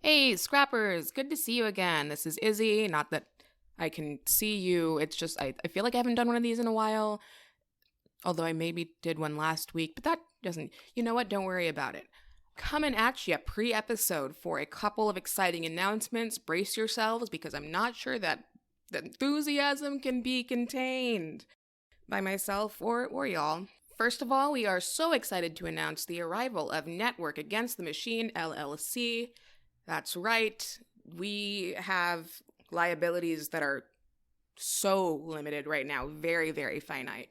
Hey, Scrappers, good to see you again. This is Izzy. Not that I can see you. It's just, I feel like I haven't done one of these in a while. Although I maybe did one last week, but that doesn't, you know what? Don't worry about it. Coming at you pre-episode for a couple of exciting announcements. Brace yourselves because I'm not sure that the enthusiasm can be contained by myself or y'all. First of all, we are so excited to announce the arrival of Network Against the Machine, LLC. That's right. We have liabilities that are so limited right now, very, very finite.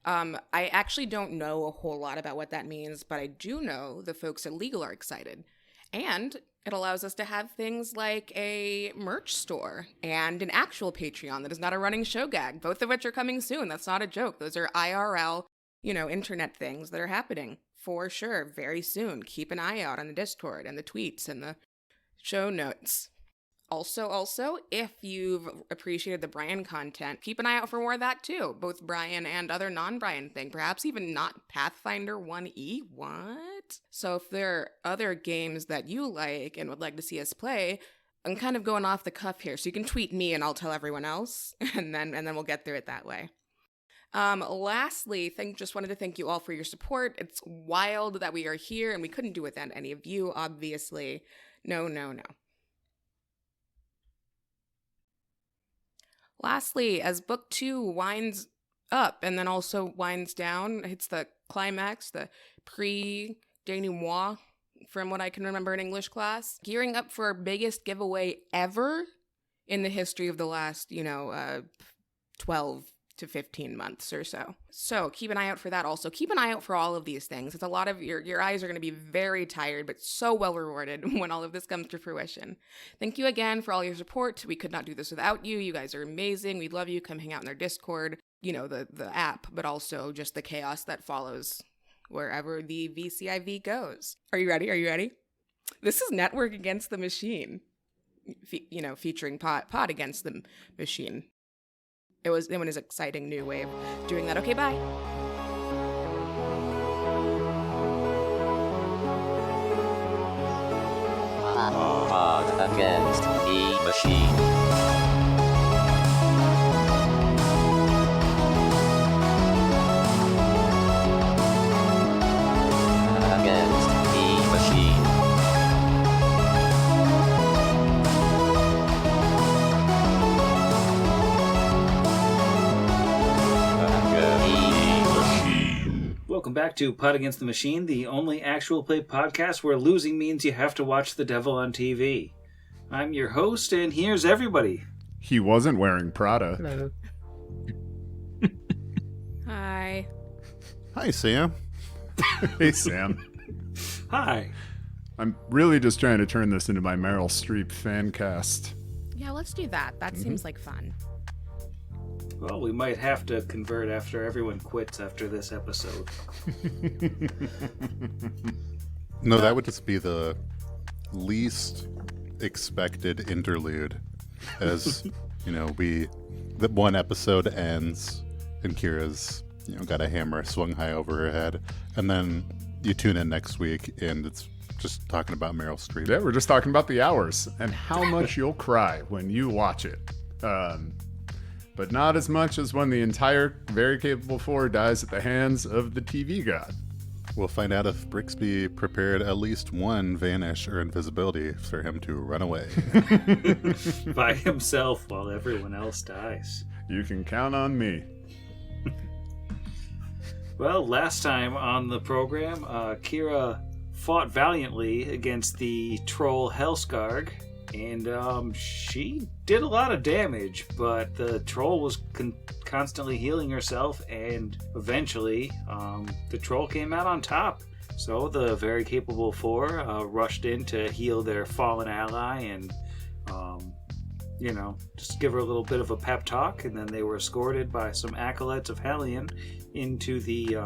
I actually don't know a whole lot about what that means, but I do know the folks at Legal are excited. And it allows us to have things like a merch store and an actual Patreon that is not a running show gag, both of which are coming soon. That's not a joke. Those are IRL, internet things that are happening for sure very soon. Keep an eye out on the Discord and the tweets and the show notes. Also, if you've appreciated the Brian content, keep an eye out for more of that too. Both Brian and other non-Brian thing. Perhaps even not Pathfinder 1E. What? So if there are other games that you like and would like to see us play, I'm kind of going off the cuff here. So you can tweet me and I'll tell everyone else. And then we'll get through it that way. Lastly, just wanted to thank you all for your support. It's wild that we are here and we couldn't do without any of you, obviously. No. Lastly, as book 2 winds up and then also winds down, hits the climax, the pre-denouement, from what I can remember in English class, gearing up for our biggest giveaway ever in the history of the last, 12 to 15 months or so. So keep an eye out for that also. Keep an eye out for all of these things. It's a lot of your eyes are going to be very tired, but so well rewarded when all of this comes to fruition. Thank you again for all your support. We could not do this without you. You guys are amazing. We love you. Come hang out in our Discord, the app, but also just the chaos that follows wherever the VCIV goes. Are you ready? This is Network Against the Machine, featuring Pod Against the Machine. It was an exciting new way of doing that. Okay, bye. Pod Against the Machine. Welcome back to Pod Against the Machine, the only actual play podcast where losing means you have to watch the devil on TV. I'm your host, and here's everybody. He wasn't wearing Prada. Hello. Hi. Hi, Sam. Hey, Sam. Hi. I'm really just trying to turn this into my Meryl Streep fan cast. Yeah, let's do that. That seems like fun. Well, we might have to convert after everyone quits after this episode. No, that would just be the least expected interlude. As, that one episode ends and Kira's, got a hammer swung high over her head. And then you tune in next week and it's just talking about Meryl Streep. Yeah, we're just talking about The Hours and how much you'll cry when you watch it. But not as much as when the entire Very Capable Four dies at the hands of the TV god. We'll find out if Brixby prepared at least one vanish or invisibility for him to run away. By himself while everyone else dies. You can count on me. Well, last time on the program, Kira fought valiantly against the troll Hellskarg. And she did a lot of damage, but the troll was constantly healing herself, and eventually the troll came out on top. So the Very Capable Four rushed in to heal their fallen ally and, just give her a little bit of a pep talk, and then they were escorted by some acolytes of Hellion into the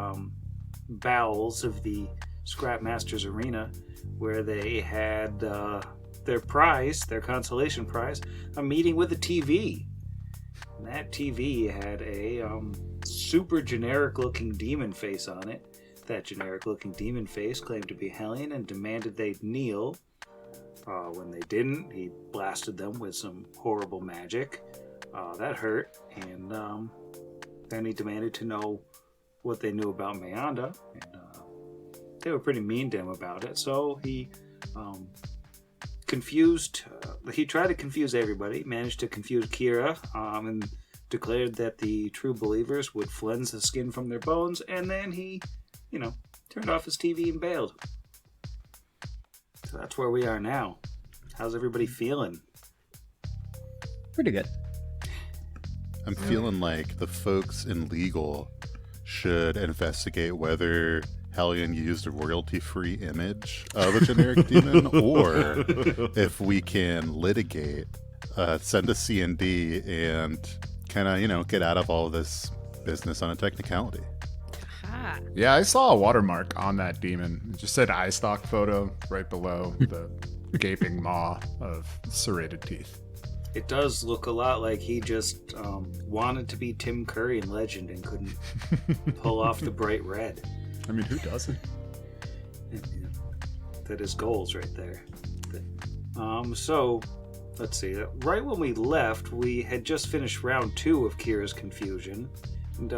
bowels of the Scrapmasters Arena, where they had... their consolation prize, a meeting with a TV. And that TV had a super generic looking demon face on it. That generic looking demon face claimed to be Hellion and demanded they kneel. When they didn't, he blasted them with some horrible magic. That hurt, and then he demanded to know what they knew about Mayanda, and they were pretty mean to him about it, so he he tried to confuse everybody, managed to confuse Kira, and declared that the true believers would cleanse the skin from their bones, and then he, turned off his TV and bailed. So that's where we are now. How's everybody feeling? Pretty good. I'm feeling like the folks in legal should investigate whether Hellion used a royalty-free image of a generic demon, or if we can litigate, send a C&D, and kind of, get out of all of this business on a technicality. Ah. Yeah, I saw a watermark on that demon. It just said eye stock photo right below the gaping maw of serrated teeth. It does look a lot like he just wanted to be Tim Curry in Legend and couldn't pull off the bright red. I mean, who doesn't? That is goals right there. So, let's see. Right when we left, we had just finished round 2 of Kira's confusion. And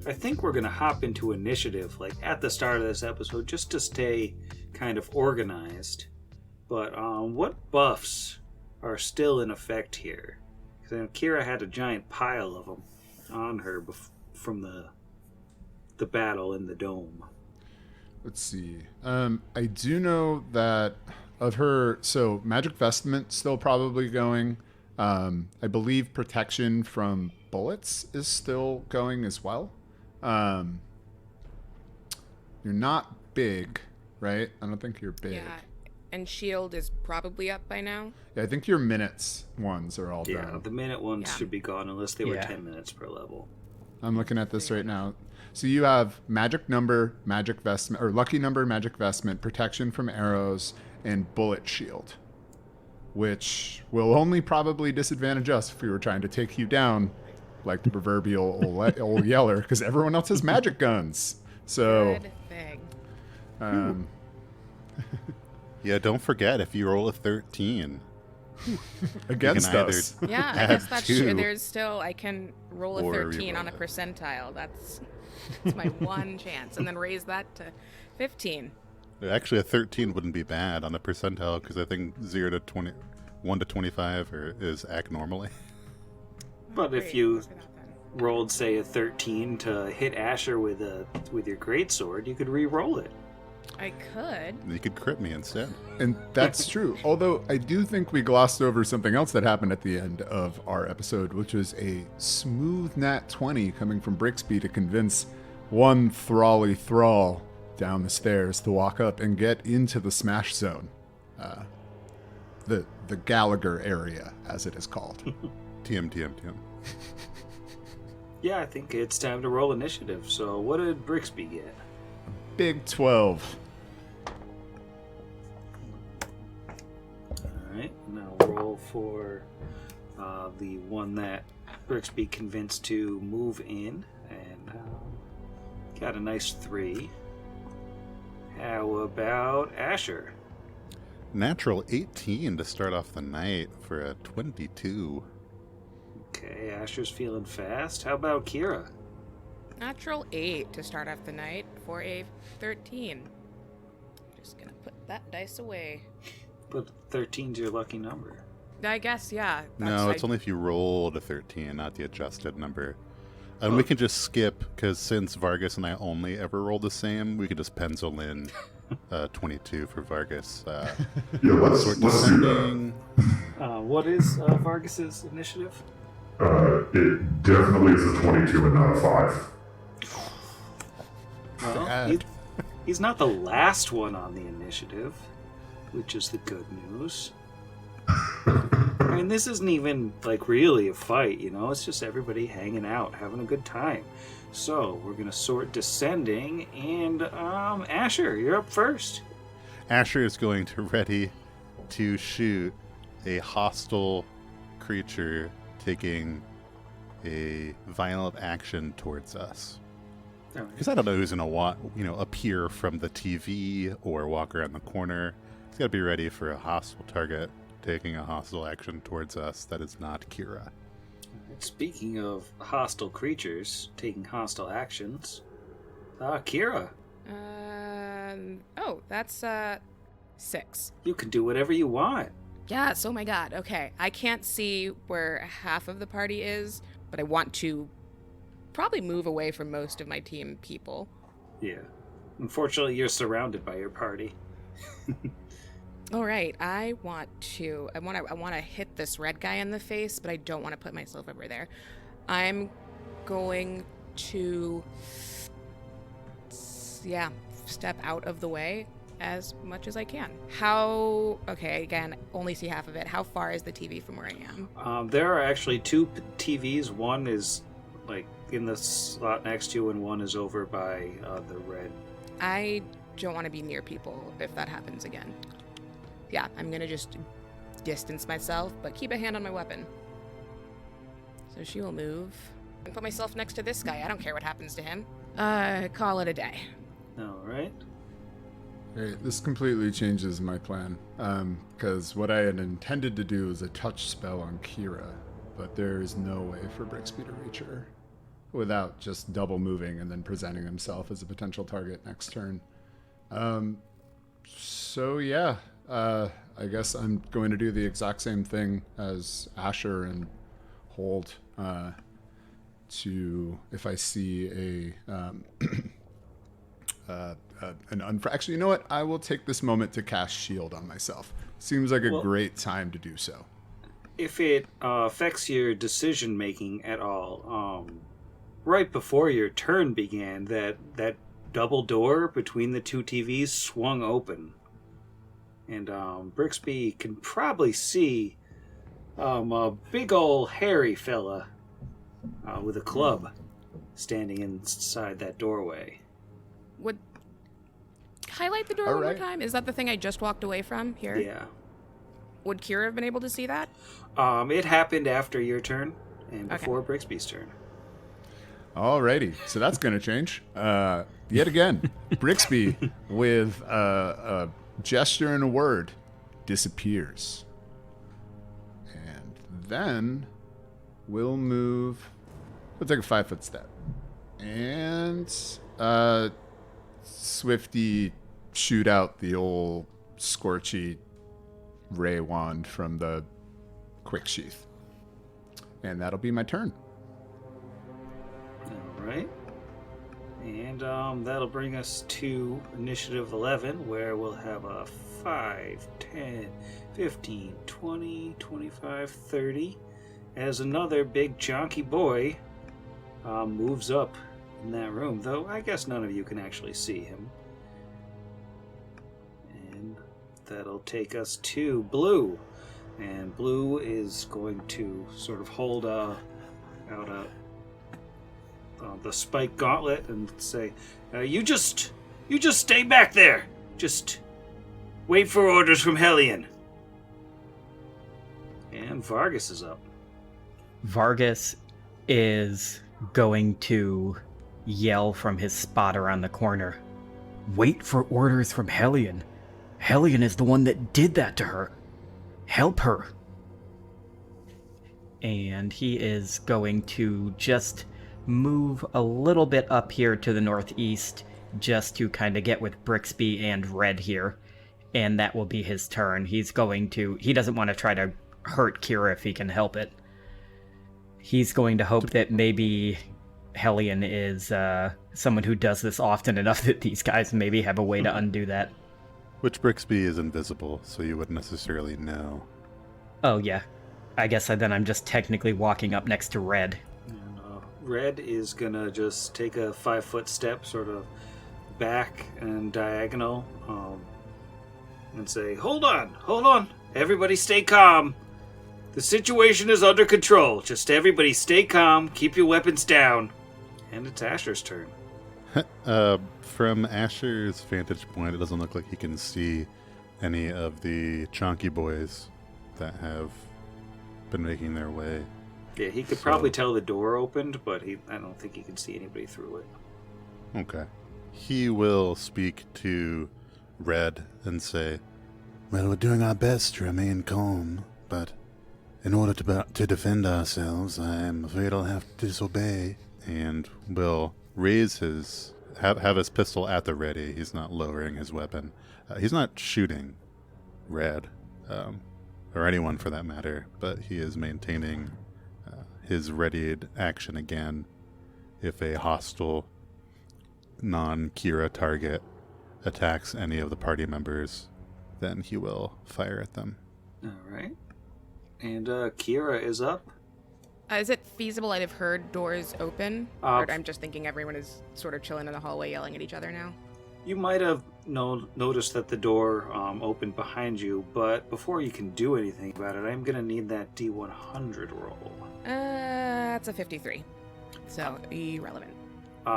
I think we're going to hop into initiative, like at the start of this episode, just to stay kind of organized. But what buffs are still in effect here? Because Kira had a giant pile of them on her from the battle in the dome. Let's see. I do know that of her, so Magic Vestment still probably going. I believe Protection from Bullets is still going as well. You're not big, right? I don't think you're big. Yeah, and Shield is probably up by now. Yeah, I think your minutes ones are all Yeah, done. the minute ones Yeah. should be gone unless they were Yeah. 10 minutes per level. I'm looking at this right now. So you have Magic Number, Magic Vestment, or Lucky Number, Magic Vestment, Protection from Arrows, and Bullet Shield, which will only probably disadvantage us if we were trying to take you down like the proverbial old yeller, because everyone else has magic guns. So, Good thing. Yeah, don't forget, if you roll a 13, against either- us. Yeah, I Add guess that's true. 2. There's still, I can roll a Or 13 reroll on a it. percentile. That's my one chance. And then raise that to 15. Actually, a 13 wouldn't be bad on a percentile, because I think 1 to 25 is act normally. But if Great, you go for that then. rolled, say, a 13 to hit Asher with your greatsword, you could re-roll it. I could. You could crit me instead. And that's true. Although I do think we glossed over something else that happened at the end of our episode, which was a smooth nat 20 coming from Brixby to convince one thrally thrall down the stairs to walk up and get into the smash zone. The Gallagher area, as it is called. TM. Yeah, I think it's time to roll initiative. So what did Brixby get? Big 12. Alright, now roll for the one that Brixby convinced to move in, and got a nice 3. How about Asher? Natural 18 to start off the night for a 22. Okay, Asher's feeling fast. How about Kira? Natural 8 to start off the night for a 13. Just gonna put that dice away. But 13's your lucky number. I guess, yeah. No, it's only if you rolled a 13, not the adjusted number. And we can just skip, because since Vargas and I only ever roll the same, we could just pencil in 22 for Vargas. Yeah, let's Sword do that. descending. What is Vargas's initiative? It definitely is a 22 and not a 5. Well, he's not the last one on the initiative, which is the good news. I mean, this isn't even, like, really a fight, you know? It's just everybody hanging out, having a good time. So, we're going to sort descending, and, Asher, you're up first. Asher is going to ready to shoot a hostile creature taking a violent action towards us. All right. Because I don't know who's going to appear from the TV or walk around the corner. He's got to be ready for a hostile target taking a hostile action towards us that is not Kira. Speaking of hostile creatures taking hostile actions, Kira, That's 6. you can do whatever you want. Yes, oh my god. Okay, I can't see where half of the party is, but I want to probably move away from most of my team people. Yeah. Unfortunately, you're surrounded by your party. All right, I want to hit this red guy in the face, but I don't want to put myself over there. I'm going to, step out of the way as much as I can. Okay, again, only see half of it. How far is the TV from where I am? There are actually 2 TVs. One is like in the slot next to you, and one is over by the red. I don't want to be near people if that happens again. Yeah, I'm gonna just distance myself, but keep a hand on my weapon. So she will move. And put myself next to this guy. I don't care what happens to him. Call it a day. All right. Great. This completely changes my plan, because what I had intended to do is a touch spell on Kira, but there is no way for Brixby to reach her without just double moving and then presenting himself as a potential target next turn. I guess I'm going to do the exact same thing as Asher and hold to, if I see actually, you know what? I will take this moment to cast Shield on myself. Seems like a great time to do so. If it affects your decision making at all, right before your turn began, that double door between the 2 TVs swung open. And Brixby can probably see a big old hairy fella with a club standing inside that doorway. Would highlight the door All one more right. time? Is that the thing I just walked away from here? Yeah. Would Kira have been able to see that? It happened after your turn and Okay. before Brixby's turn. Alrighty, so that's going to change. Yet again, Brixby, with a gesture and a word, disappears. And then we'll take a 5-foot step. And Swifty shoot out the old scorchy ray wand from the quick sheath. And that'll be my turn. All right. And that'll bring us to initiative 11, where we'll have a 5, 10, 15, 20, 25, 30, as another big chonky boy moves up in that room, though I guess none of you can actually see him. And that'll take us to Blue. And Blue is going to sort of hold out the spike gauntlet and say, you just stay back there. Just wait for orders from Hellion. And Vargas is up. Vargas is going to yell from his spot around the corner. Wait for orders from Hellion. Hellion is the one that did that to her. Help her. And he is going to just move a little bit up here to the northeast just to kind of get with Brixby and Red here. And that will be his turn. He doesn't want to try to hurt Kira if he can help it. He's going to hope that maybe Hellion is someone who does this often enough that these guys maybe have a way to undo that. Which Brixby is invisible, so you wouldn't necessarily know. Oh, yeah. I guess then I'm just technically walking up next to Red. And Red is going to just take a 5-foot step sort of back and diagonal and say, Hold on. Everybody stay calm. The situation is under control. Just everybody stay calm. Keep your weapons down. And it's Asher's turn. From Asher's vantage point, it doesn't look like he can see any of the chonky boys that have been making their way. Yeah, he could probably tell the door opened, but I don't think he can see anybody through it. Okay. He will speak to Red and say, Well, we're doing our best to remain calm, but in order to defend ourselves, I'm afraid I'll have to disobey. And will raise his... have his pistol at the ready. He's not lowering his weapon. He's not shooting Red, or anyone for that matter, but he is maintaining his readied action again if a hostile non-Kira target attacks any of the party members, then he will fire at them. All right. And Kira is up. Is it feasible I'd have heard doors open? Or I'm just thinking everyone is sort of chilling in the hallway yelling at each other now? You might have noticed that the door opened behind you, but before you can do anything about it, I'm going to need that D100 roll. That's a 53. So, irrelevant.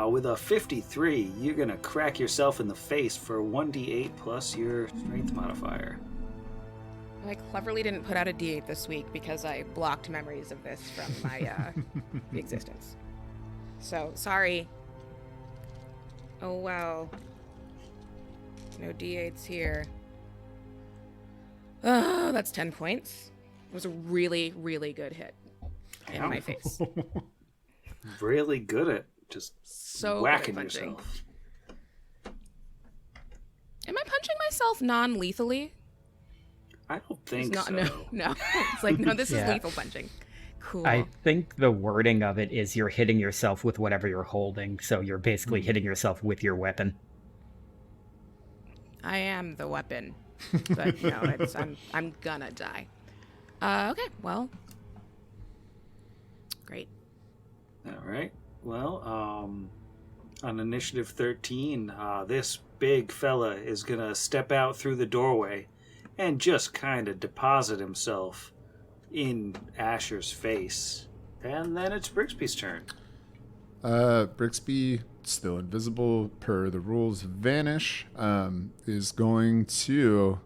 With a 53, you're going to crack yourself in the face for 1d8 plus your strength modifier. I cleverly didn't put out a D8 this week because I blocked memories of this from my existence. So, sorry. Oh, well. No D8s here. Oh, that's 10 points. It was a really, really good hit in my face. Really good at just So whacking good at punching. yourself. Am I punching myself non-lethally? I don't think It's so. not, no. It's like, no, this is Yeah. lethal punching. Cool. I think the wording of it is you're hitting yourself with whatever you're holding, so you're basically hitting yourself with your weapon. I am the weapon. But no, I'm gonna die. Okay, well. Great. All right. Well, on initiative 13, this big fella is going to step out through the doorway and just kind of deposit himself in Asher's face. And then it's Brixby's turn. Brixby, still invisible per the rules Vanish, is going to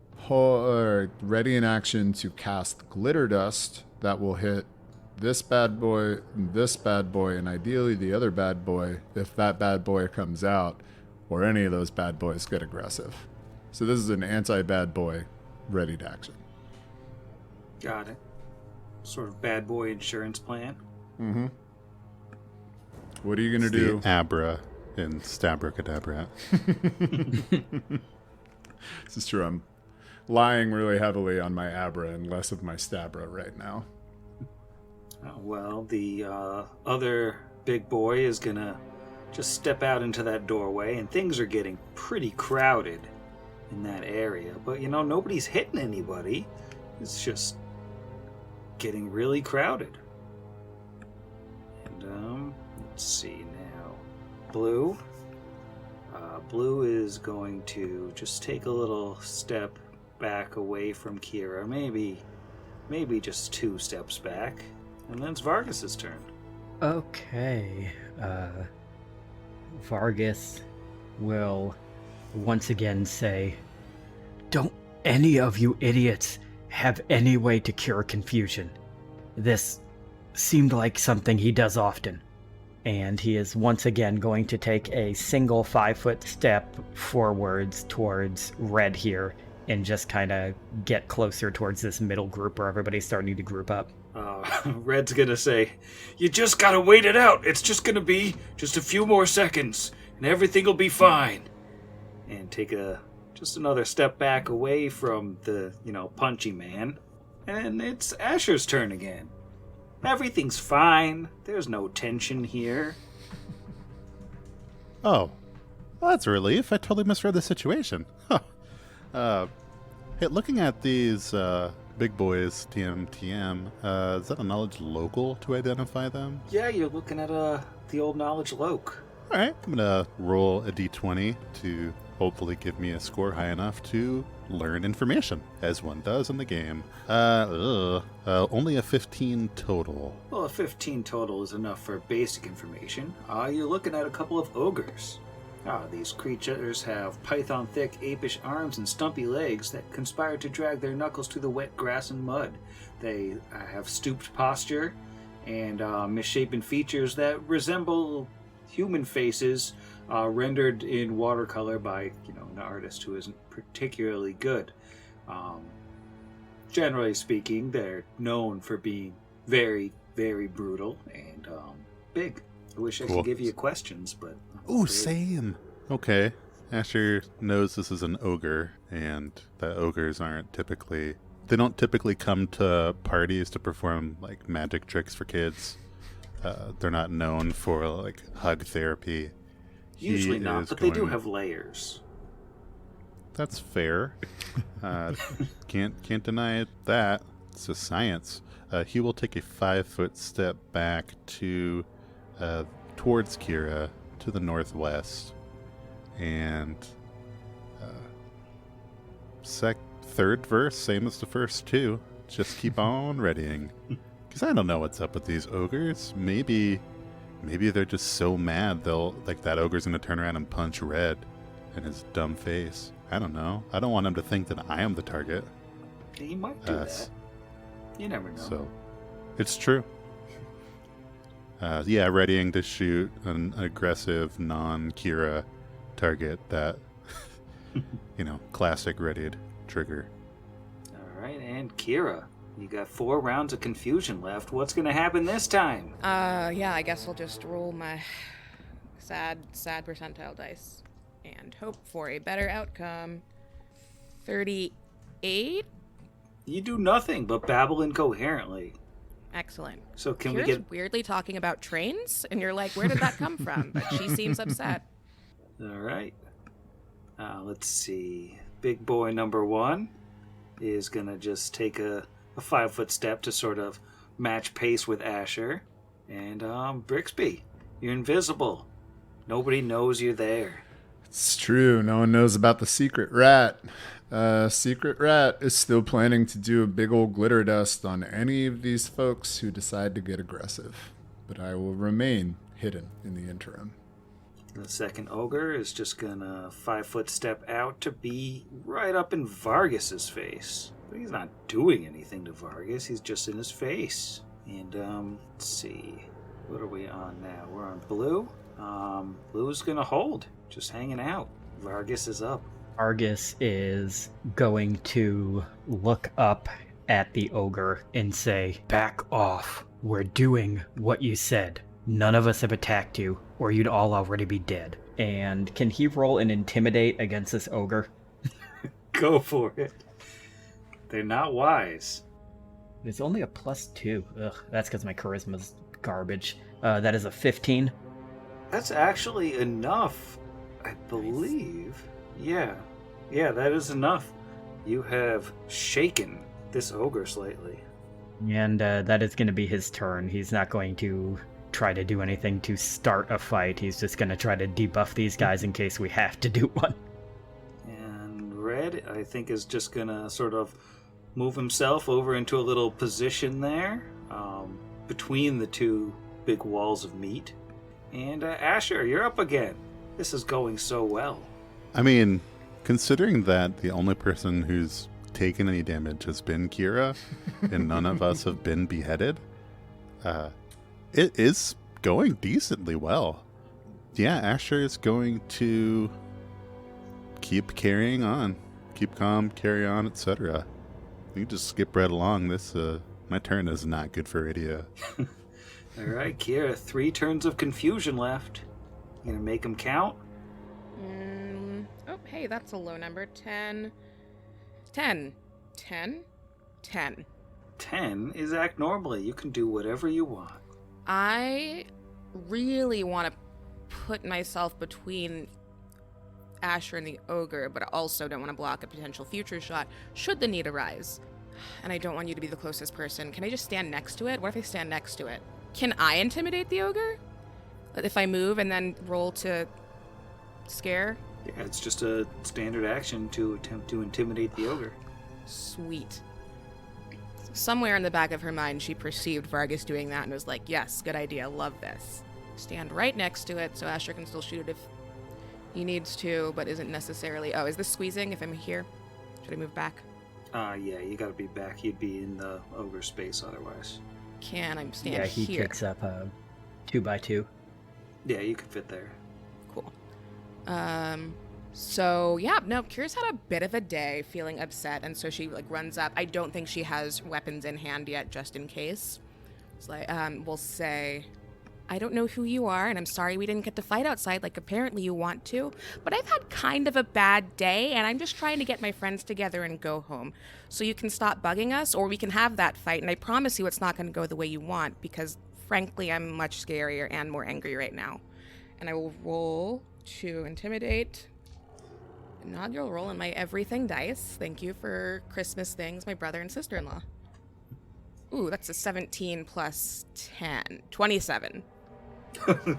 ready in action to cast Glitter Dust that will hit this bad boy, and ideally the other bad boy if that bad boy comes out or any of those bad boys get aggressive. So this is an anti-bad boy ready to action. Got it. Sort of bad boy insurance plan. Mm-hmm. What are you going to It's do? the Abra in Stabracadabra. This is true. I'm lying really heavily on my Abra and less of my Stabra right now. Well, the other big boy is going to just step out into that doorway, and things are getting pretty crowded in that area. But, nobody's hitting anybody. It's just getting really crowded. And, let's see now. Blue. Blue is going to just take a little step back away from Kira. Maybe just 2 steps back. And then it's Vargas's turn. Okay. Vargas will once again say, "Don't any of you idiots have any way to cure confusion. This seemed like something he does often." And he is once again going to take a single 5-foot step forwards towards Red here and just kind of get closer towards this middle group where everybody's starting to group up. Red's gonna say, "You just gotta wait it out. It's just gonna be just a few more seconds, and everything will be fine." And take just another step back away from the, punchy man. And it's Asher's turn again. Everything's fine. There's no tension here. Oh, well, that's a relief. I totally misread the situation. Huh. Hey, looking at these big boys, TM, is that a knowledge local to identify them? Yeah, you're looking at the old knowledge loke. All right, I'm going to roll a d20 to hopefully give me a score high enough to learn information, as one does in the game. Only a 15 total. Well, a 15 total is enough for basic information. You're looking at a couple of ogres. These creatures have python-thick, apish arms and stumpy legs that conspire to drag their knuckles through the wet grass and mud. They have stooped posture and misshapen features that resemble human faces rendered in watercolor by, an artist who isn't particularly good. Generally speaking, they're known for being very, very brutal and big. I wish I Cool. could give you questions, but... Ooh, same. Okay. Asher knows this is an ogre, and that ogres they don't typically come to parties to perform, like, magic tricks for kids. They're not known for, like, hug therapy. Usually not, but they do have layers. That's fair. Can't deny that. It's just science. He will take a 5-foot step back to towards Kira to the northwest, and third verse, same as the first two. Just keep on readying, because I don't know what's up with these ogres. Maybe they're just so mad that ogre's gonna turn around and punch Red in his dumb face. I don't know. I don't want him to think that I am the target. He might do that. You never know. So, it's true. Readying to shoot an aggressive non-Kira target that, classic readied trigger. All right, and Kira, you got 4 rounds of confusion left. What's going to happen this time? I guess I'll just roll my sad percentile dice and hope for a better outcome. 38? You do nothing but babble incoherently. Excellent. So can Kira's we get... weirdly talking about trains, and you're like, where did that come from? But she seems upset. All right. Let's see. Big boy number 1 is going to just take a 5-foot step to sort of match pace with Asher. And Brixby, you're invisible. Nobody knows you're there. It's true. No one knows about the secret rat. Secret rat is still planning to do a big old glitter dust on any of these folks who decide to get aggressive. But I will remain hidden in the interim. The second ogre is just gonna 5-foot step out to be right up in Vargas's face. But he's not doing anything to Vargas, he's just in his face. And let's see. What are we on now? We're on blue. Blue's gonna hold, just hanging out. Vargas is up. Vargas is going to look up at the ogre and say, "Back off. We're doing what you said. None of us have attacked you, or you'd all already be dead." And can he roll an intimidate against this ogre? Go for it. They're not wise. It's only a +2. Ugh, that's because my charisma's garbage. That is a 15. That's actually enough, I believe. Yeah, that is enough. You have shaken this ogre slightly. And that is going to be his turn. He's not going to try to do anything to start a fight. He's just going to try to debuff these guys in case we have to do one. And Red, I think, is just going to sort of move himself over into a little position there between the two big walls of meat. And Asher, you're up again. This is going so well. I mean, considering that the only person who's taken any damage has been Kira, and none of us have been beheaded, it is going decently well. Yeah, Asher is going to keep carrying on. Keep calm, carry on, etc. You can just skip right along. My turn is not good for radio. All right, Kira, 3 turns of confusion left. You gonna make them count? Oh, hey, that's a low number. 10. 10. 10. 10. 10 is act normally. You can do whatever you want. I really want to put myself between Asher and the ogre, but I also don't want to block a potential future shot should the need arise. And I don't want you to be the closest person. Can I just stand next to it? What if I stand next to it? Can I intimidate the ogre? If I move and then roll to scare? Yeah, it's just a standard action to attempt to intimidate the ogre. Sweet. Somewhere in the back of her mind, she perceived Vargas doing that and was like, yes, good idea, love this. Stand right next to it so Asher can still shoot it if he needs to, but isn't necessarily... Oh, is this squeezing if I'm here? Should I move back? Yeah, you gotta be back. You'd be in the ogre space otherwise. Can I stand Yeah, he here? takes up 2x2. Yeah, you could fit there. Cool. So, yeah, no, Kira's had a bit of a day, feeling upset, and so she, like, runs up. I don't think she has weapons in hand yet, just in case. It's like, we'll say, I don't know who you are, and I'm sorry we didn't get to fight outside like apparently you want to, but I've had kind of a bad day, and I'm just trying to get my friends together and go home. So you can stop bugging us, or we can have that fight, and I promise you it's not going to go the way you want, because, frankly, I'm much scarier and more angry right now. And I will roll to intimidate. Inaugural roll in my everything dice. Thank you for Christmas things, my brother and sister-in-law. Ooh, that's a 17 plus 10. 27.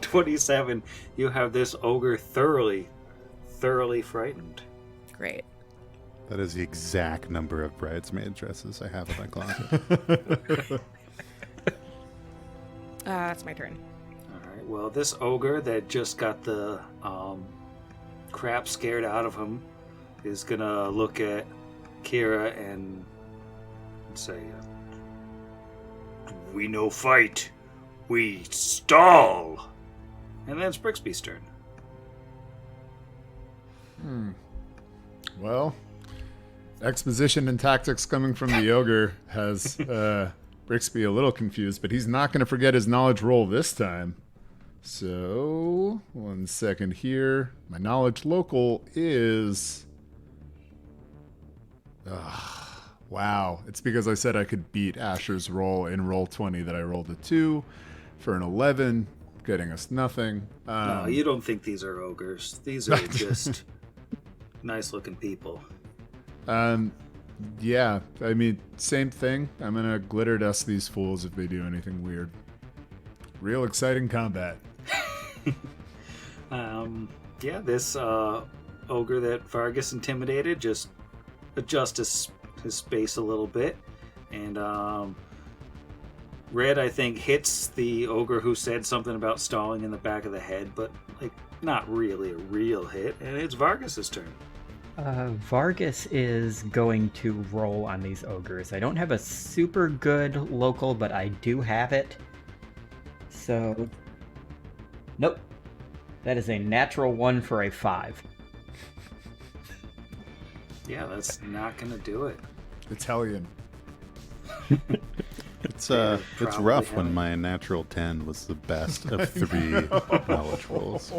27. You have this ogre thoroughly frightened. Great. That is the exact number of bridesmaid dresses I have in my closet. That's my turn. All right. Well, this ogre that just got the crap scared out of him is gonna look at Kira and say, "We no fight, we stall." And then it's Brixby's turn. Well, exposition and tactics coming from the ogre has Brixby a little confused, but he's not going to forget his knowledge roll this time. So, 1 second here. My knowledge local is... wow. It's because I said I could beat Asher's roll in roll 20 that I rolled a 2 for an 11, getting us nothing. No, you don't think these are ogres. These are just nice-looking people. Yeah, I mean, same thing. I'm going to glitter dust these fools if they do anything weird. Real exciting combat. Yeah, this ogre that Vargas intimidated just adjusts his space a little bit, and Red, I think, hits the ogre who said something about stalling in the back of the head, but like not really a real hit, and it's Vargas's turn. Vargas is going to roll on these ogres. I don't have a super good local, but I do have it. So, nope. That is a natural 1 for a 5. Yeah, that's not gonna do it. Italian. It's probably rough haven't. when my natural 10 was the best of 3 knowledge rolls.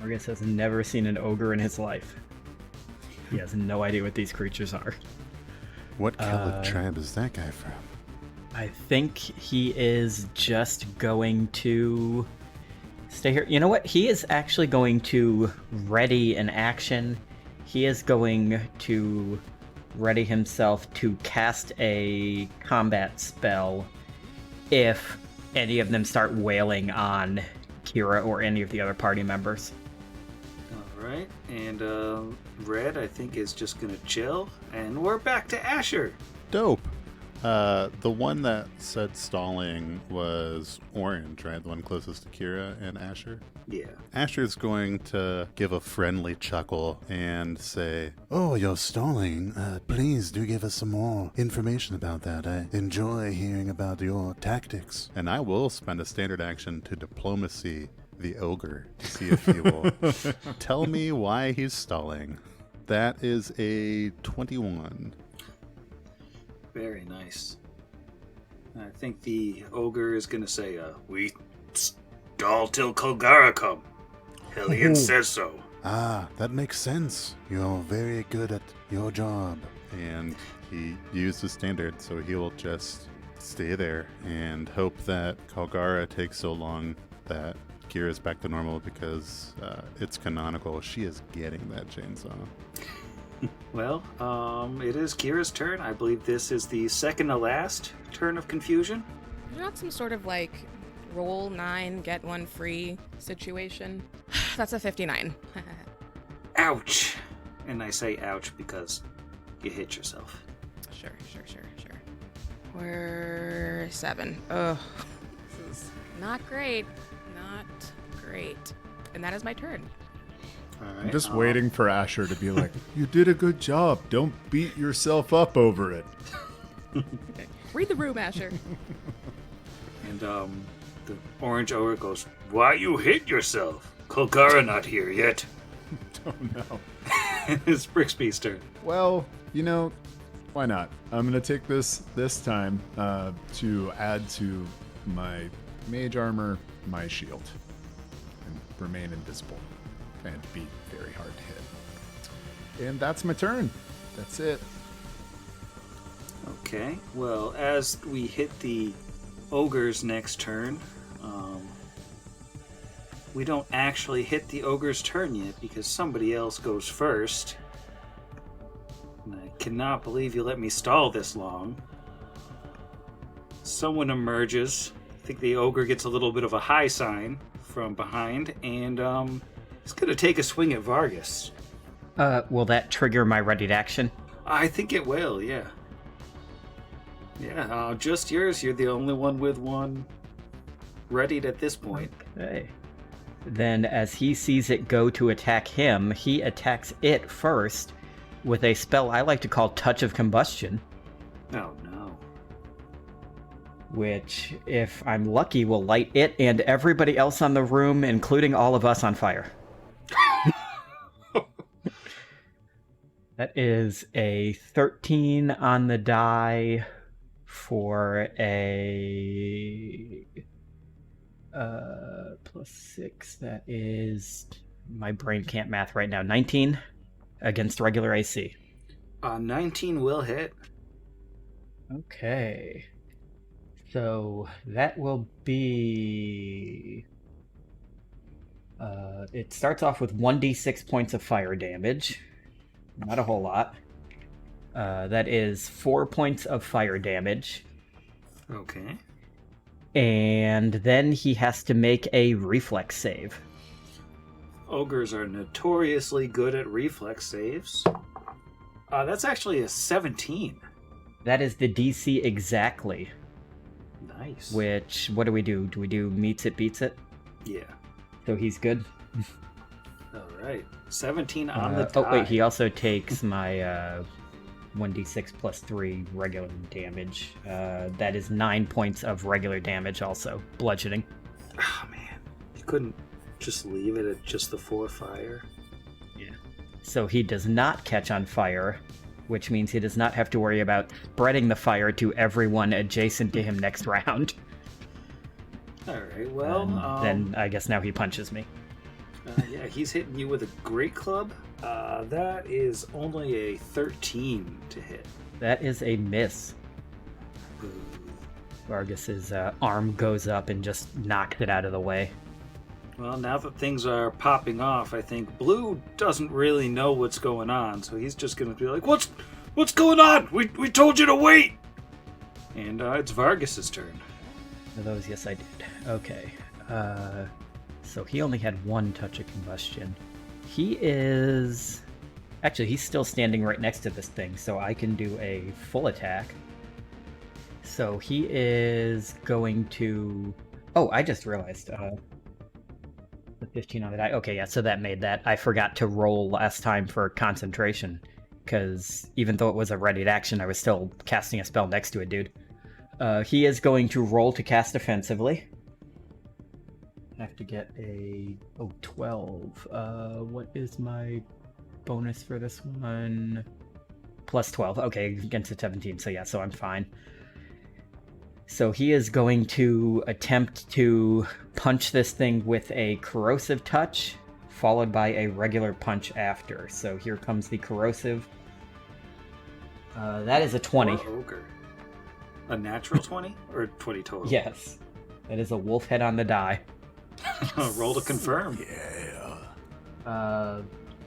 Vargas has never seen an ogre in his life. He has no idea what these creatures are. What Kellic tribe is that guy from? I think he is just going to stay here. You know what? He is actually going to ready an action. He is going to ready himself to cast a combat spell if any of them start wailing on Kira or any of the other party members. All right, and Red, I think, is just gonna chill, and we're back to Asher. Dope. The one that said stalling was Orange, right? The one closest to Kira and Asher. Yeah. Asher's going to give a friendly chuckle and say, "Oh, you're stalling. Please do give us some more information about that. I enjoy hearing about your tactics." And I will spend a standard action to diplomacy the ogre to see if he will tell me why he's stalling. That is a 21. Very nice. I think the ogre is gonna say, "We stall till Kolgara come. Hellion says so." Ah, that makes sense. You're very good at your job. And he used his standard, so he will just stay there and hope that Kalgara takes so long that Kira's back to normal, because it's canonical. She is getting that chainsaw. Well, it is Kira's turn. I believe this is the second to last turn of confusion. Is there not some sort of, like, roll 9, get 1 free situation? That's a 59. Ouch! And I say ouch because you hit yourself. Sure. We're 7. Ugh. This is not great. Not great. And that is my turn. All right. I'm just waiting for Asher to be like, "You did a good job. Don't beat yourself up over it." Okay. Read the room, Asher. And the orange ogre goes, "Why you hit yourself? Kolgara not here yet." Oh no. It's Brixby's turn. Well, why not? I'm gonna take this time to add to my mage armor my shield and remain invisible and be very hard to hit. And that's my turn. That's it. Okay. Well, as we hit the ogre's next turn, we don't actually hit the ogre's turn yet because somebody else goes first. And I cannot believe you let me stall this long. Someone emerges. I think the ogre gets a little bit of a high sign from behind, and he's going to take a swing at Vargas. Will that trigger my ready to action? I think it will, yeah. Yeah, just yours. You're the only one with one readied at this point. Okay. Then, as he sees it go to attack him, he attacks it first with a spell I like to call Touch of Combustion. Oh, no. Which, if I'm lucky, will light it and everybody else on the room, including all of us, on fire. That is a 13 on the die for a plus 6. That is, my brain can't math right now. 19 against regular AC. 19 will hit. Okay. So that will be... it starts off with 1d6 points of fire damage. Not a whole lot. That is 4 points of fire damage. Okay. And then he has to make a reflex save. Ogres are notoriously good at reflex saves. That's actually a 17. That is the DC exactly. Nice. Which, what do? Do we do meets it, beats it? Yeah. So he's good. All right. 17 on the die. Oh, wait, he also takes my 1d6 plus 3 regular damage. That is 9 points of regular damage also. Bludgeoning. Oh, man. You couldn't just leave it at just the 4 fire? Yeah. So he does not catch on fire, which means he does not have to worry about spreading the fire to everyone adjacent to him next round. All right, well... then I guess now he punches me. Yeah, he's hitting you with a great club. That is only a 13 to hit. That is a miss. Vargas's arm goes up and just knocks it out of the way. Well, now that things are popping off, I think Blue doesn't really know what's going on, so he's just going to be like, What's going on? We told you to wait! And it's Vargas's turn. For those, yes, I did. Okay. So he only had 1 touch of combustion. He is... Actually, he's still standing right next to this thing, so I can do a full attack. So he is going to... Oh, I just realized. The 15 on the die. Okay, yeah, so that made that. I forgot to roll last time for concentration, because even though it was a readied action, I was still casting a spell next to it, dude. He is going to roll to cast offensively. I have to get a 12. What is my bonus for this one? Plus 12. Okay, against a 17. So yeah, so I'm fine. So he is going to attempt to punch this thing with a corrosive touch, followed by a regular punch after. So here comes the corrosive. That is a 20. Poor ogre. A natural 20? Or 20 total? Yes. That is a wolf head on the die. Roll to confirm.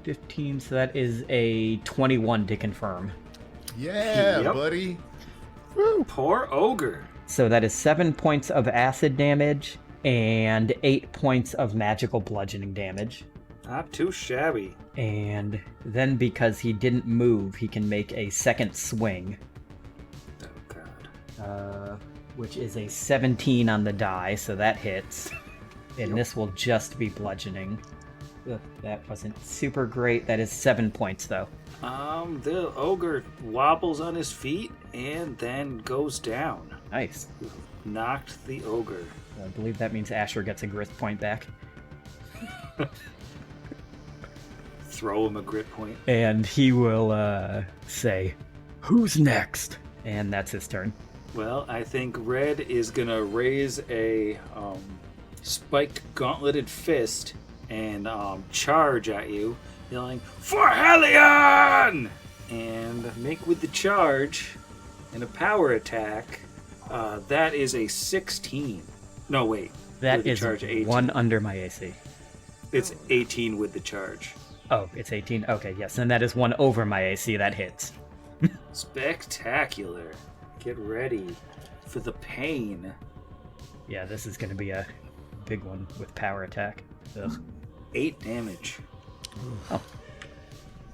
15, so that is a 21 to confirm. Yeah, Yep. buddy. Poor ogre. So that is 7 points of acid damage and 8 points of magical bludgeoning damage. Not too shabby. And then because he didn't move, he can make a second swing, Oh, God. which is a 17 on the die, so that hits. And this will just be bludgeoning. Ugh, that wasn't super great. That is 7 points, though. The ogre wobbles on his feet and then goes down. Nice. Knocked the ogre. I believe that means Asher gets a growth point back. Throw him a grit point. And he will say, "Who's next?" And that's his turn. Well, I think Red is going to raise a spiked gauntleted fist and charge at you, yelling, "For Hellion!" And make with the charge and a power attack. That is a 16. No, wait. That with the is charge, 18. 1 under my AC. It's 18 with the charge. Oh, it's 18? Okay, yes. And that is 1 over my AC. That hits. Spectacular. Get ready for the pain. Yeah, this is going to be a big one with power attack. Ugh. 8 damage. Oh.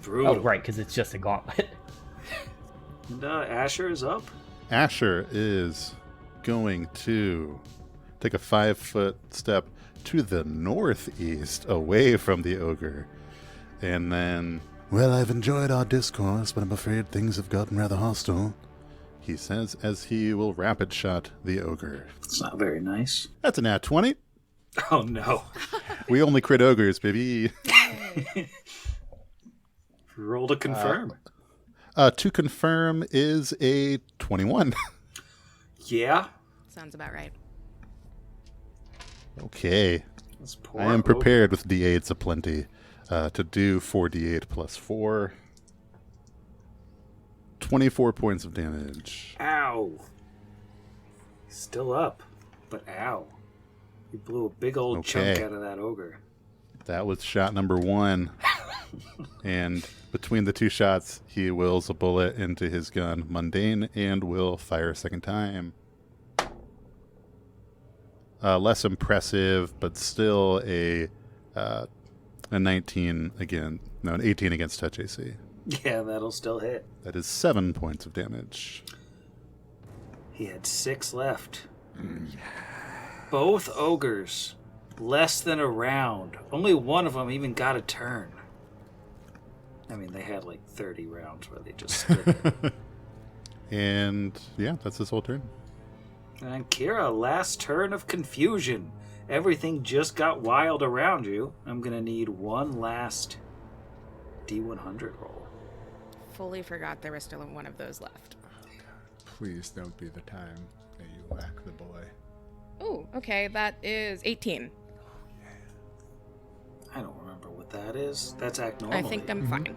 Brutal. Oh, right, because it's just a gauntlet. And Asher is up. Asher is going to take a 5-foot step to the northeast away from the ogre. And then, "Well, I've enjoyed our discourse, but I'm afraid things have gotten rather hostile," he says as he will rapid shot the ogre. It's not very nice. That's a nat 20. Oh, no. We only crit ogres, baby. Roll to confirm. To confirm is a 21. Yeah. Sounds about right. Okay. That's poor I am prepared with d8s aplenty to do 4d8 plus 4. 24 points of damage. Ow. Still up, but ow. You blew a big old chunk Okay. out of that ogre. That was shot number 1. And between the 2 shots, he wills a bullet into his gun, mundane, and will fire a second time. Less impressive, but still a 19 again. No, an 18 against touch AC. Yeah, that'll still hit. That is 7 points of damage. He had 6 left. Both ogres, less than a round. Only one of them even got a turn. I mean, they had like 30 rounds where they just stood there. And yeah, that's his whole turn. And Kira, last turn of confusion. Everything just got wild around you. I'm going to need one last D100 roll. Fully forgot there was still one of those left. Please don't be the time that you whack the boy. Oh, okay, that is 18. I don't remember what that is. That's act normally. I think I'm fine.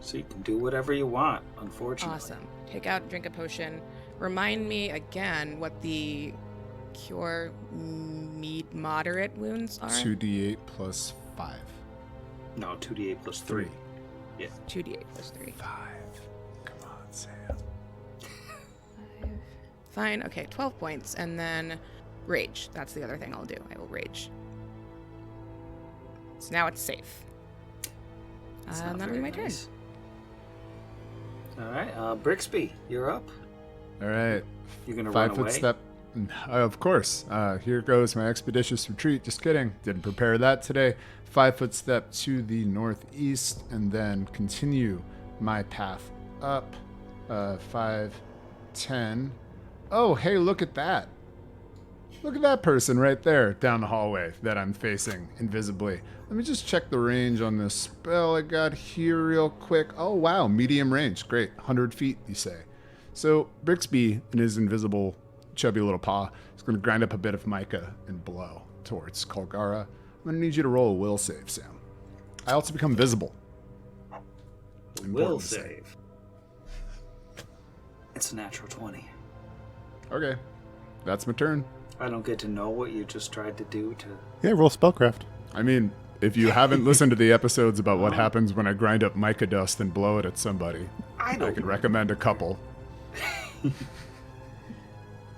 So you can do whatever you want, unfortunately. Awesome. Take out, drink a potion. Remind me again what the cure moderate wounds are. 2d8 plus 5. No, 2d8 plus 3. 3. Yeah. 2d8 plus 3. 5. Come on, Sam. Fine. Okay, 12 points. And then rage. That's the other thing I'll do. I will rage. So now it's safe. It's not That'll very be my turn. nice. All right, Brixby, you're up. All right. You're going to run 5-foot away? step. Of course. Here goes my expeditious retreat. Just kidding. Didn't prepare that today. 5-foot step to the northeast and then continue my path up. 5, 10. Oh, hey, look at that. Look at that person right there down the hallway that I'm facing invisibly. Let me just check the range on this spell I got here real quick. Oh, wow. Medium range. Great. 100 feet, you say. So Brixby, in his invisible, chubby little paw, is going to grind up a bit of mica and blow towards Kolgara. I'm going to need you to roll a will save, Sam. I also become visible. Will Important to say. save. It's a natural 20. Okay. That's my turn. I don't get to know what you just tried to do to... Yeah, roll spellcraft. I mean, if you haven't listened to the episodes about what happens when I grind up mica dust and blow it at somebody, I could recommend a couple.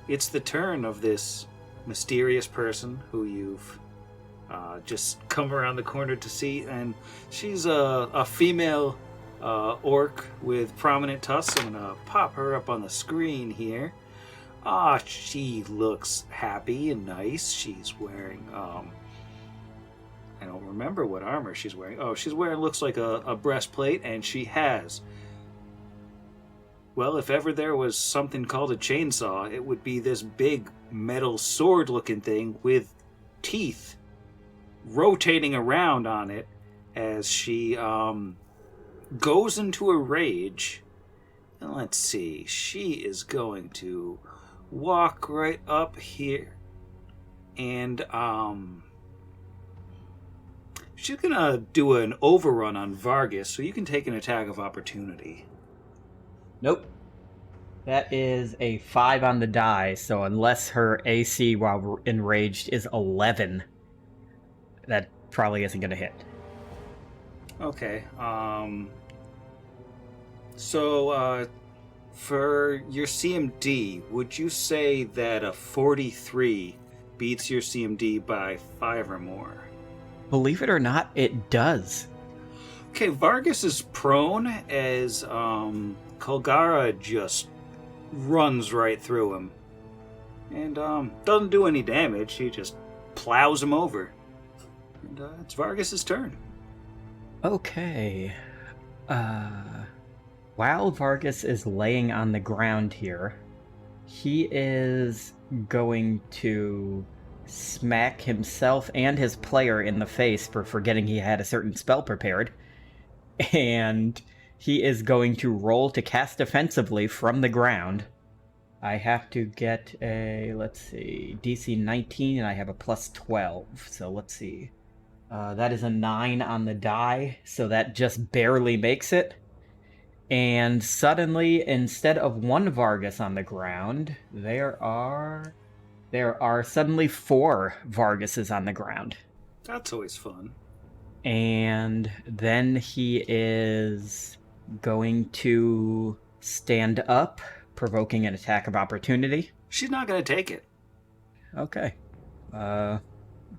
It's the turn of this mysterious person who you've just come around the corner to see, and she's a female orc with prominent tusks. I'm gonna pop her up on the screen here. She looks happy and nice. She's wearing I don't remember what armor she's wearing. Oh, she's wearing, looks like a breastplate, and she has, well, if ever there was something called a chainsaw, it would be this big metal sword looking thing with teeth rotating around on it, as she goes into a rage. And let's see, she is going to walk right up here. And she's going to do an overrun on Vargas, so you can take an attack of opportunity. Nope. That is a 5 on the die, so unless her AC while enraged is 11, that probably isn't going to hit. Okay. So, for your CMD, would you say that a 43 beats your CMD by 5 or more? Believe it or not, it does. Okay, Vargas is prone as Colgara just runs right through him. And doesn't do any damage, he just plows him over. And it's Vargas's turn. Okay. While Vargas is laying on the ground here, he is going to smack himself and his player in the face for forgetting he had a certain spell prepared. And he is going to roll to cast defensively from the ground. I have to get a, let's see, DC 19, and I have a plus 12. So let's see. That is a 9 on the die, so that just barely makes it. And suddenly, instead of one Vargas on the ground, there are suddenly 4 Vargases on the ground. That's always fun. And then he is going to stand up, provoking an attack of opportunity. She's not going to take it. Okay.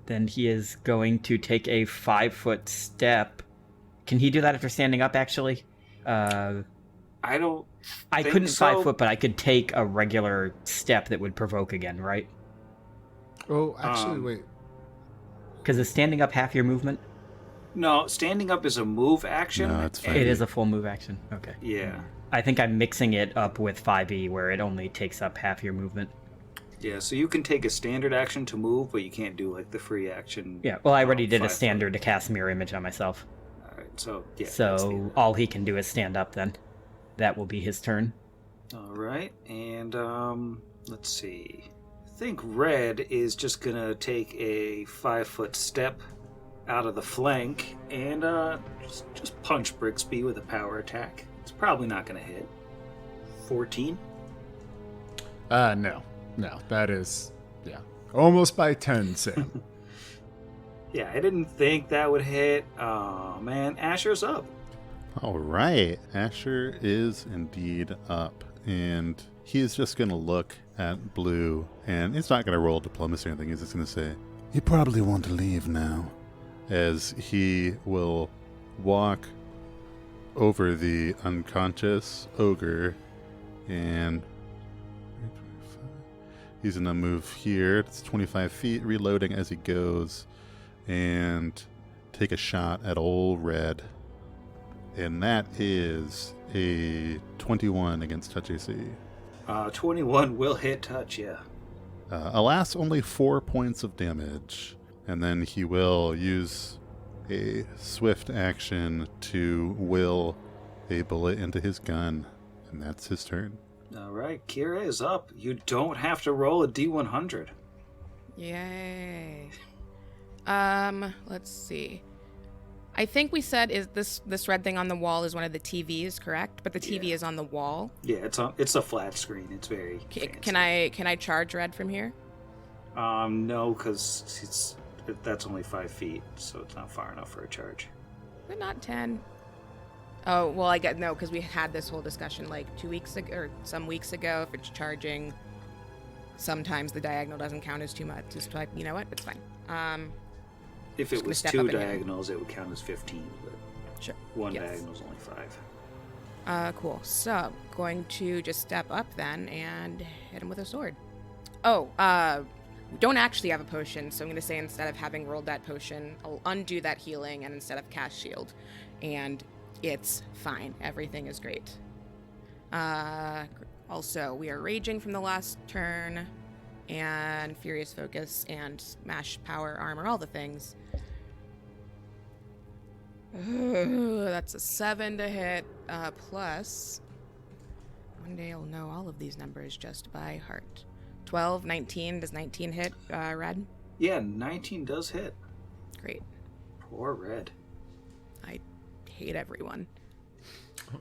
Then he is going to take a 5-foot step. Can he do that after standing up, actually? I don't I think couldn't so. 5 foot, but I could take a regular step that would provoke again, right? Oh, actually, wait. Because is standing up half your movement? No, standing up is a move action. No, it's fine. It is a full move action. Okay. Yeah. I think I'm mixing it up with 5e, where it only takes up half your movement. Yeah, so you can take a standard action to move, but you can't do like the free action. Yeah, well, I already did a 5 foot. standard to cast Mirror Image on myself. Alright, so yeah. that's So all he can do is stand up then. That will be his turn. Alright, and let's see. I think Red is just gonna take a 5-foot step out of the flank and just punch Brixby with a power attack. It's probably not gonna hit. 14? No. That is, yeah, almost by 10, Sam. Yeah, I didn't think that would hit. Oh man, Asher's up. All right, Asher is indeed up, and he is just going to look at Blue, and he's not going to roll diplomacy or anything. He's just going to say, "You probably want to leave now," as he will walk over the unconscious ogre, and he's going to move here. It's 25 feet, reloading as he goes, and take a shot at old Red. And that is a 21 against touch AC. 21 will hit touch, yeah. Alas, only 4 points of damage. And then he will use a swift action to will a bullet into his gun. And that's his turn. Alright, Kira is up. You don't have to roll a D100. Yay. Let's see. I think we said is this red thing on the wall is one of the TVs, correct? But the TV is on the wall. Yeah, it's a flat screen. It's very fancy. Can I charge Red from here? No, because that's only 5 feet, so it's not far enough for a charge. But not 10. Oh, well, I get no, because we had this whole discussion like 2 weeks ago or some weeks ago. If it's charging, sometimes the diagonal doesn't count as too much. Just like, you know what? It's fine. If Just it gonna was step 2 up in here. diagonals, it would count as 15, but Sure. one Yes. diagonal is only 5. Cool. So, going to just step up then and hit him with a sword. Oh, we don't actually have a potion, so I'm going to say instead of having rolled that potion, I'll undo that healing and instead of cast shield. And it's fine. Everything is great. Also, we are raging from the last turn, and Furious Focus, and Mash Power, Armor, all the things. That's a 7 to hit, plus... One day I'll know all of these numbers just by heart. 12, 19. Does 19 hit, Red? Yeah, 19 does hit. Great. Poor Red. I hate everyone. Oh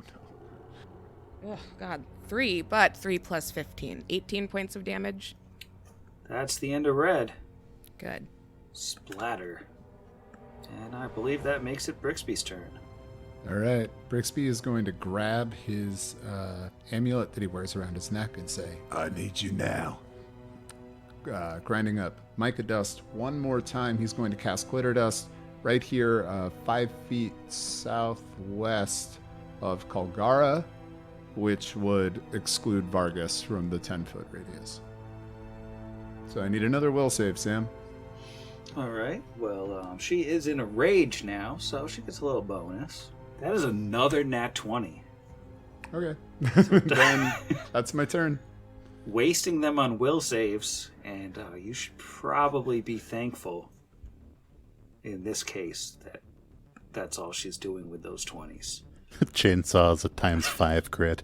no. Oh, God. 3, but 3 plus 15. 18 points of damage. That's the end of Red. Good. Splatter. And I believe that makes it Brixby's turn. All right. Brixby is going to grab his amulet that he wears around his neck and say, I need you now. Grinding up Mica Dust one more time. He's going to cast Glitter Dust right here, 5 feet southwest of Kalgara, which would exclude Vargas from the 10-foot radius. So I need another will save, Sam. All right. Well, she is in a rage now, so she gets a little bonus. That is another nat 20. Okay. Then that's my turn. Wasting them on will saves, and you should probably be thankful in this case that that's all she's doing with those 20s. Chainsaws a ×5 crit.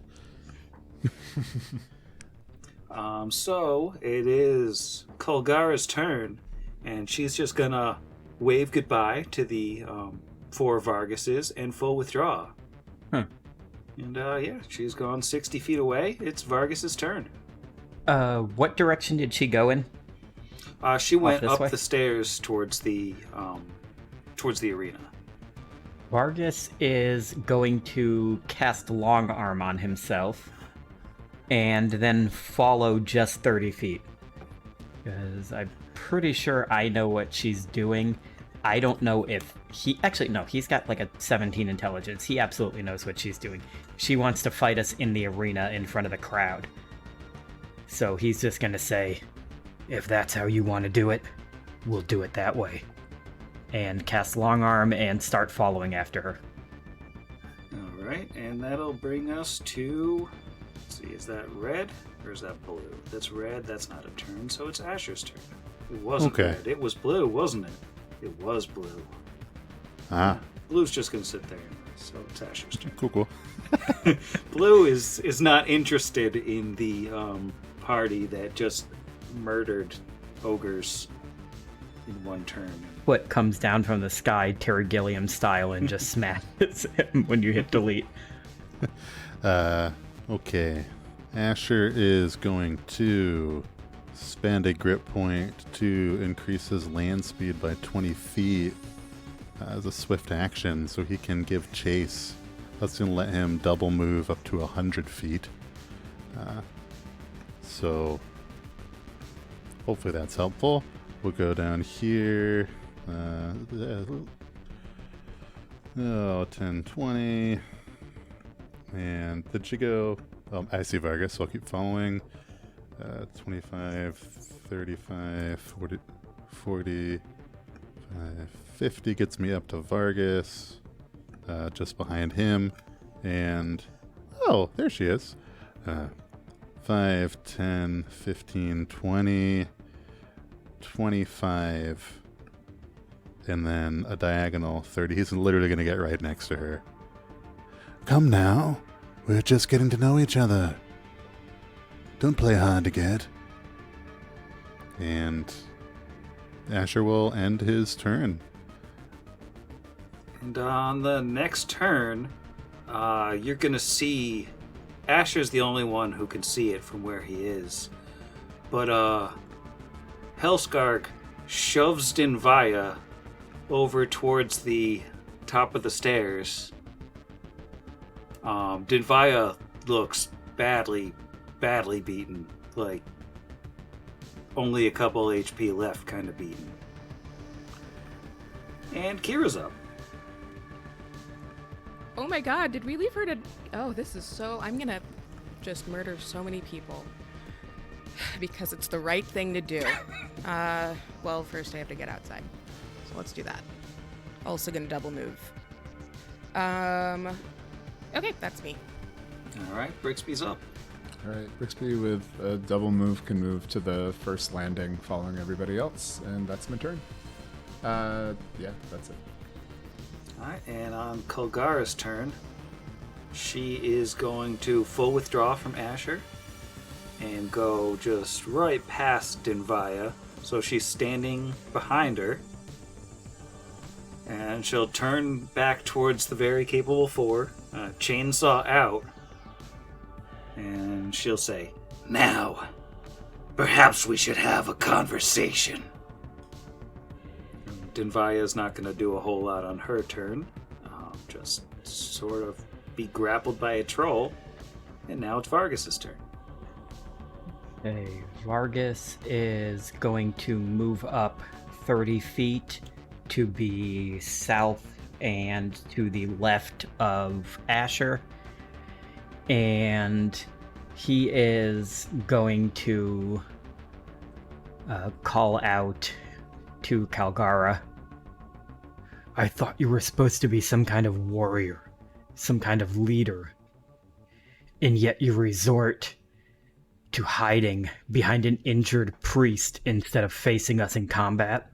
So it is Kulgara's turn, and she's just gonna wave goodbye to the 4 Vargases and full withdraw. Huh. And yeah, she's gone 60 feet away. It's Vargas's turn. What direction did she go in? She went this up way? the stairs towards the arena. Vargas is going to cast Long Arm on himself and then follow just 30 feet. Because I'm pretty sure I know what she's doing. I don't know if he... Actually, no, he's got like a 17 intelligence. He absolutely knows what she's doing. She wants to fight us in the arena in front of the crowd. So he's just going to say, if that's how you want to do it, we'll do it that way. And cast Long Arm and start following after her. All right, and that'll bring us to... Let's see, is that red or is that blue? That's red, that's not a turn, so it's Asher's turn. It wasn't Okay. red, it was blue, wasn't it? It was blue. Ah, Blue's just going to sit there, so it's Asher's turn. cool. Blue is not interested in the party that just murdered ogres in one turn. What comes down from the sky, Terry Gilliam style, and just smashes him when you hit delete. Okay. Asher is going to spend a grip point to increase his land speed by 20 feet as a swift action so he can give chase. That's going to let him double move up to 100 feet. So hopefully that's helpful. We'll go down here. 10, 20. And did she go? I see Vargas, so I'll keep following. 25, 35, 40, 45, 50 gets me up to Vargas. Just behind him. And, oh, there she is. 5, 10, 15, 20, 25, and then a diagonal 30. He's literally going to get right next to her. Come now. We're just getting to know each other. Don't play hard to get. And Asher will end his turn. And on the next turn, you're going to see... Asher's the only one who can see it from where he is. But Hellskarg shoves Dinvaya over towards the top of the stairs. Dinvaya looks badly beaten. Like, only a couple HP left kind of beaten. And Kira's up. Oh my god, did we leave her to... Oh, this is so... I'm gonna just murder so many people. Because it's the right thing to do. Well, first I have to get outside. So let's do that. Also gonna double move. Okay, that's me. Alright, Brixby's up. All right, Brixby with a double move can move to the first landing following everybody else, and that's my turn. Yeah, that's it. Alright, and on Kulgara's turn, she is going to full withdraw from Asher and go just right past Dinvaya. So she's standing behind her. And she'll turn back towards the very capable four, chainsaw out, and she'll say, "Now, perhaps we should have a conversation." Dinvaya's not going to do a whole lot on her turn, just sort of be grappled by a troll, and now it's Vargas's turn. Okay, Vargas is going to move up 30 feet to be south and to the left of Asher. And he is going to call out to Kalgara. I thought you were supposed to be some kind of warrior, some kind of leader. And yet you resort to hiding behind an injured priest instead of facing us in combat.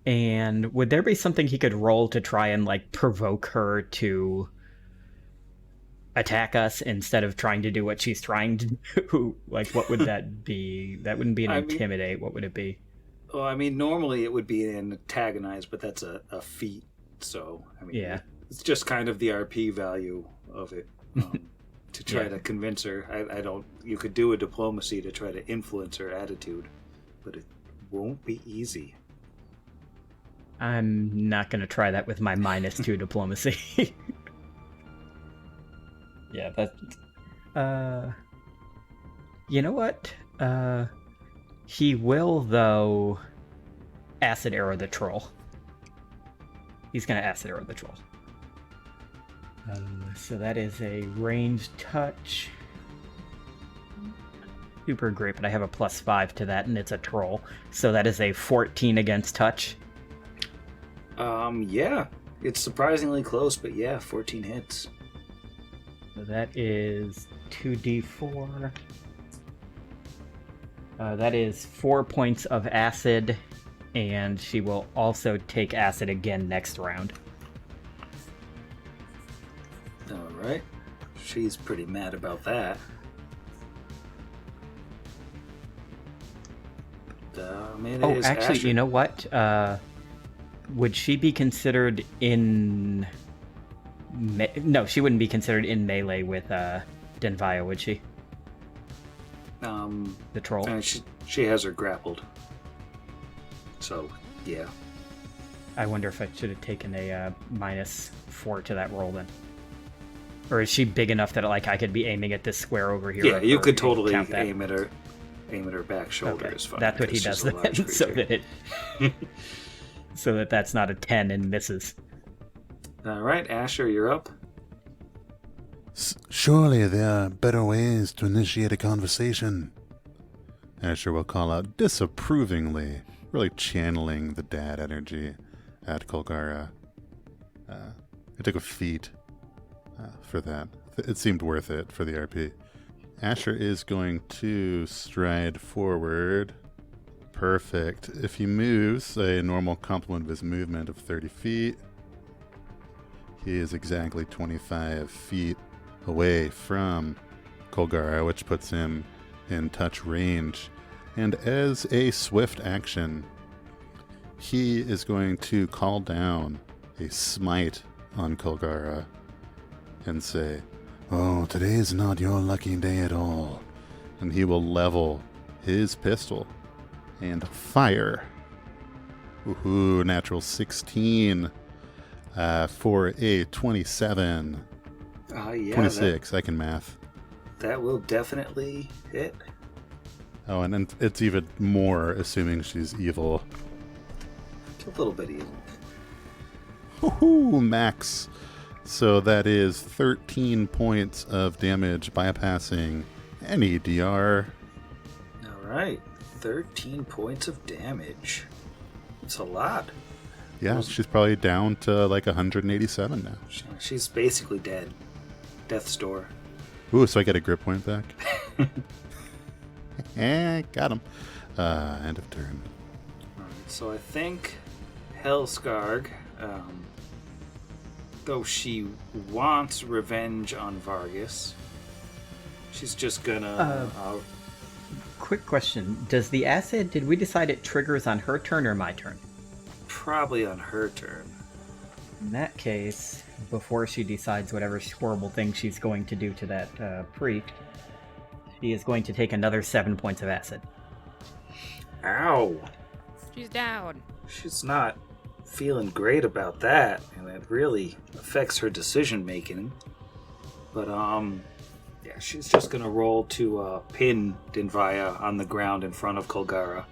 And would there be something he could roll to try and, like, provoke her to attack us instead of trying to do what she's trying to do? Like, what would that be? That wouldn't be an intimidate. What would it be? Well, I mean, normally it would be an antagonize, but that's a feat. So, I mean, Yeah. It's just kind of the RP value of it to try to convince her. I don't. You could do a diplomacy to try to influence her attitude, but it won't be easy. I'm not going to try that with my -2 diplomacy. Yeah, that... You know what? He will, though, acid arrow the troll. He's going to acid arrow the troll. So that is a ranged touch. Super great, but I have a +5 to that, and it's a troll. So that is a 14 against touch. Yeah. It's surprisingly close, but yeah, 14 hits. So that is 2d4. That is 4 points of acid, and she will also take acid again next round. Alright. She's pretty mad about that. Actually, Asher. you know what? Would she be considered in... No, she wouldn't be considered in melee with Dinvaya, would she? The troll? She has her grappled. So, yeah. I wonder if I should have taken a -4 to that roll then. Or is she big enough that like I could be aiming at this square over here? Yeah, you could totally count that? aim at her back shoulder. Okay, Is fine. that's what he It's does just a then, large so creature. that so that's not a 10 and misses. Alright, Asher, you're up. Surely there are better ways to initiate a conversation. Asher will call out disapprovingly, really channeling the dad energy at Kulgara. I took a feat for that. It seemed worth it for the RP. Asher is going to stride forward. Perfect. If he moves a normal complement of his movement of 30 feet, he is exactly 25 feet away from Kulgara, which puts him in touch range. And as a swift action, he is going to call down a smite on Kulgara and say, "Oh, today is not your lucky day at all." And he will level his pistol and fire. Woohoo, natural 16 for a 27. Yeah, 26, I can math. That will definitely hit. Oh, and then it's even more assuming she's evil. It's a little bit evil. Woohoo, max. So that is 13 points of damage, bypassing any DR. Alright, 13 points of damage. It's a lot. Yeah, she's probably down to like 187 now. She's basically dead. Death's door. Ooh, so I get a grip point back. Got him. End of turn. So I think Hellskarg though she wants revenge on Vargas, she's just gonna... Quick question. Does the acid, did we decide it triggers on her turn or my turn? probably on her turn. In that case, before she decides whatever horrible thing she's going to do to that priest, she is going to take another 7 points of acid. Ow! She's down. She's not feeling great about that, and it really affects her decision making. But yeah, she's just gonna roll to pin Dinvaya on the ground in front of Kolgara.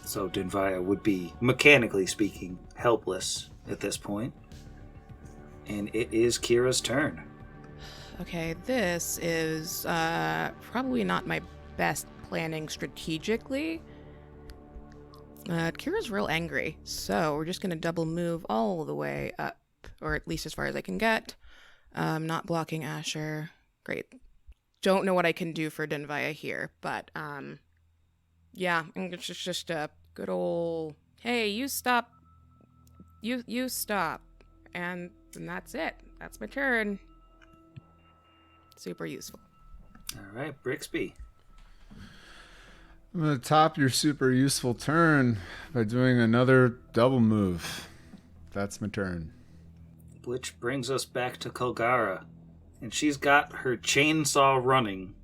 So Dinvaya would be, mechanically speaking, helpless at this point. And it is Kira's turn. Okay, this is probably not my best planning strategically. Kira's real angry, so we're just going to double move all the way up, or at least as far as I can get. Not blocking Asher. Great. Don't know what I can do for Dinvaya here, but yeah, it's just a good old, hey, you stop. You stop. And that's it. That's my turn. Super useful. All right, Brixby. I'm going to top your super useful turn by doing another double move. That's my turn. Which brings us back to Kolgara. And she's got her chainsaw running.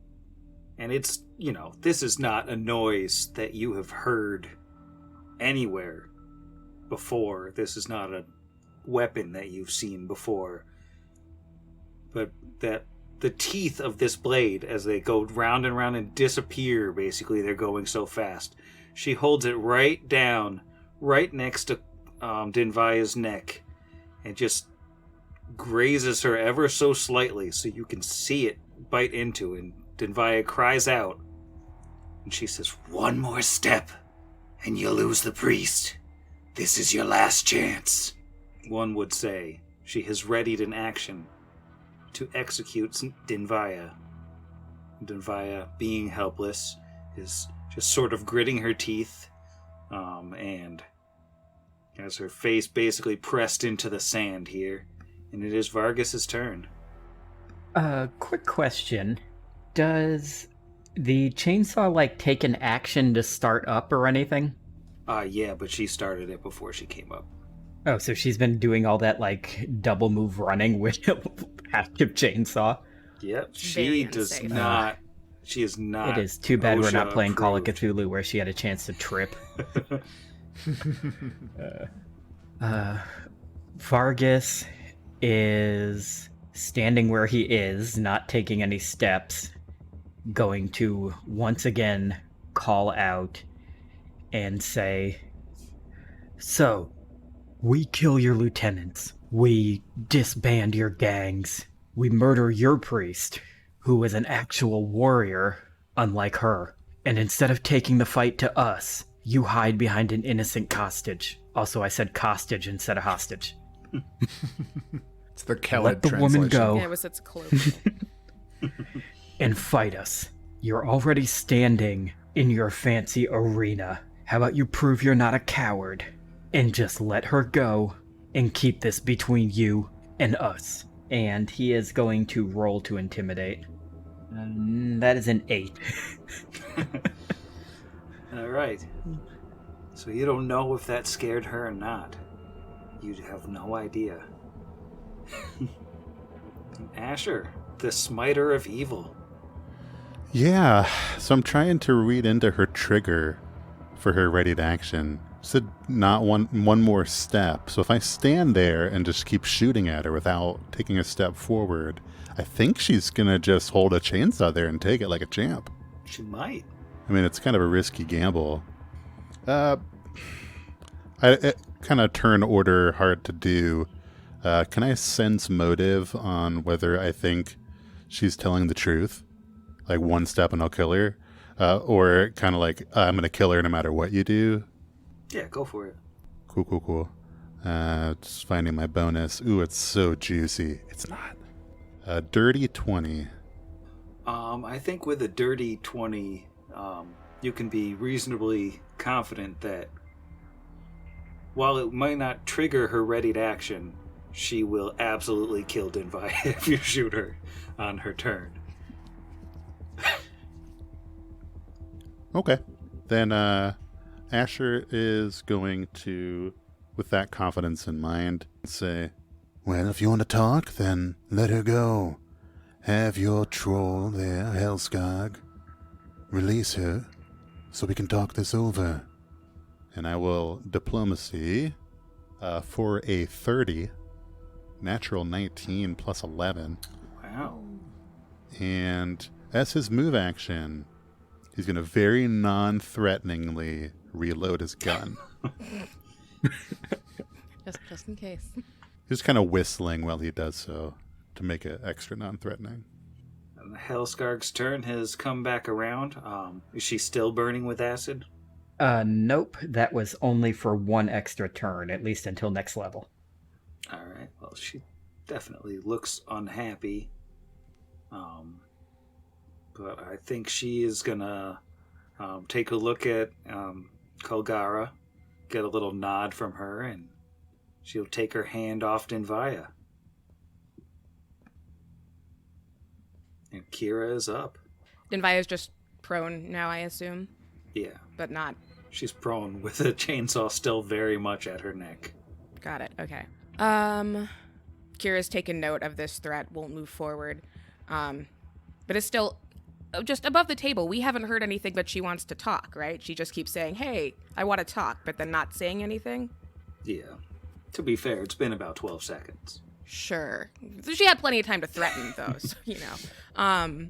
And it's, you know, this is not a noise that you have heard anywhere before. This is not a weapon that you've seen before. But that the teeth of this blade, as they go round and round and disappear, basically, they're going so fast. She holds it right down, right next to Dinvaya's neck, and just grazes her ever so slightly so you can see it bite into, and Dinvaya cries out, and she says, "One more step, and you'll lose the priest. This is your last chance." One would say she has readied an action to execute Dinvaya. Dinvaya, being helpless, is just sort of gritting her teeth, and has her face basically pressed into the sand here. And it is Vargas's turn. Quick question. Does the chainsaw, take an action to start up or anything? Yeah, but she started it before she came up. Oh, so she's been doing all that, double move running with active chainsaw? Yep, Very she does unsafe. not. She is not. It is too bad we're not OSHA playing Call of approved. Cthulhu where she had a chance to trip. Vargas is standing where he is, not taking any steps, going to once again call out and say, "So, we kill your lieutenants, we disband your gangs, we murder your priest, who is an actual warrior, unlike her, and instead of taking the fight to us, you hide behind an innocent hostage." Also, I said hostage instead of hostage. It's the Keled Let the woman translation. go. Yeah, it was its close. And fight us. You're already standing in your fancy arena. How about you prove you're not a coward and just let her go and keep this between you and us? And he is going to roll to intimidate. That is an 8. All right. So you don't know if that scared her or not. You have no idea. Asher, the smiter of evil. Yeah, so I'm trying to read into her trigger for her readied action. Said not one more step. So if I stand there and just keep shooting at her without taking a step forward, I think she's gonna just hold a chainsaw there and take it like a champ. She might. I mean, it's kind of a risky gamble. It kind of turn order hard to do. Can I sense motive on whether I think she's telling the truth? Like one step and I'll kill her? Or kind of like, I'm going to kill her no matter what you do? Yeah, go for it. Cool. Just finding my bonus. Ooh, it's so juicy. It's not. Dirty 20. I think with a dirty 20, you can be reasonably confident that while it might not trigger her readied action, she will absolutely kill Dinvaya if you shoot her on her turn. Okay. Then Asher is going to, with that confidence in mind, say, well, if you want to talk, then let her go. Have your troll there, Hellskarg, release her so we can talk this over. And I will diplomacy for a 30, natural 19 plus 11. Wow. And as his move action, he's going to very non-threateningly reload his gun. Just in case. He's kind of whistling while he does so to make it extra non-threatening. And the Hellskarg's turn has come back around. Is she still burning with acid? Nope. That was only for one extra turn, at least until next level. All right. Well, she definitely looks unhappy. But I think she is gonna take a look at Kolgara, get a little nod from her, and she'll take her hand off Dinvaya. And Kira is up. Dinvaya's just prone now, I assume, Yeah, but not. she's prone with the chainsaw still very much at her neck. Got it. Okay. Kira's taken note of this threat. Won't move forward. But it's still just above the table. We haven't heard anything, but she wants to talk, right? She just keeps saying, "Hey, I want to talk," but then not saying anything. Yeah. To be fair, it's been about 12 seconds. Sure. She had plenty of time to threaten, though, so, you know.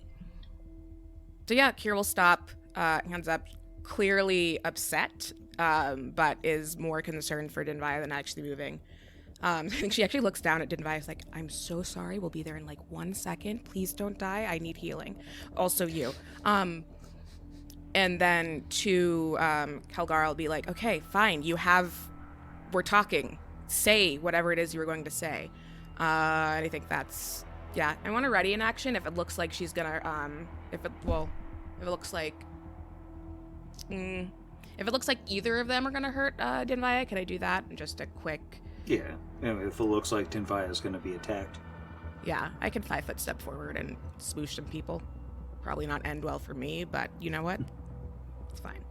So yeah, Kira will stop, hands up, clearly upset, but is more concerned for Dinvaya than actually moving. I think she actually looks down at Dinvaya. Is like, "I'm so sorry. We'll be there in like 1 second. Please don't die. I need healing. Also you." And then to Kalgar, I'll be like, "Okay, fine. We're talking. Say whatever it is you were going to say." And I think that's, yeah. I want to ready in action if it looks like she's gonna, if it looks like either of them are gonna hurt Dinvaya, can I do that? Just a quick. Yeah, and if it looks like Dinvaya is going to be attacked. Yeah, I can 5-foot step forward and smoosh some people. Probably not end well for me, but you know what? It's fine.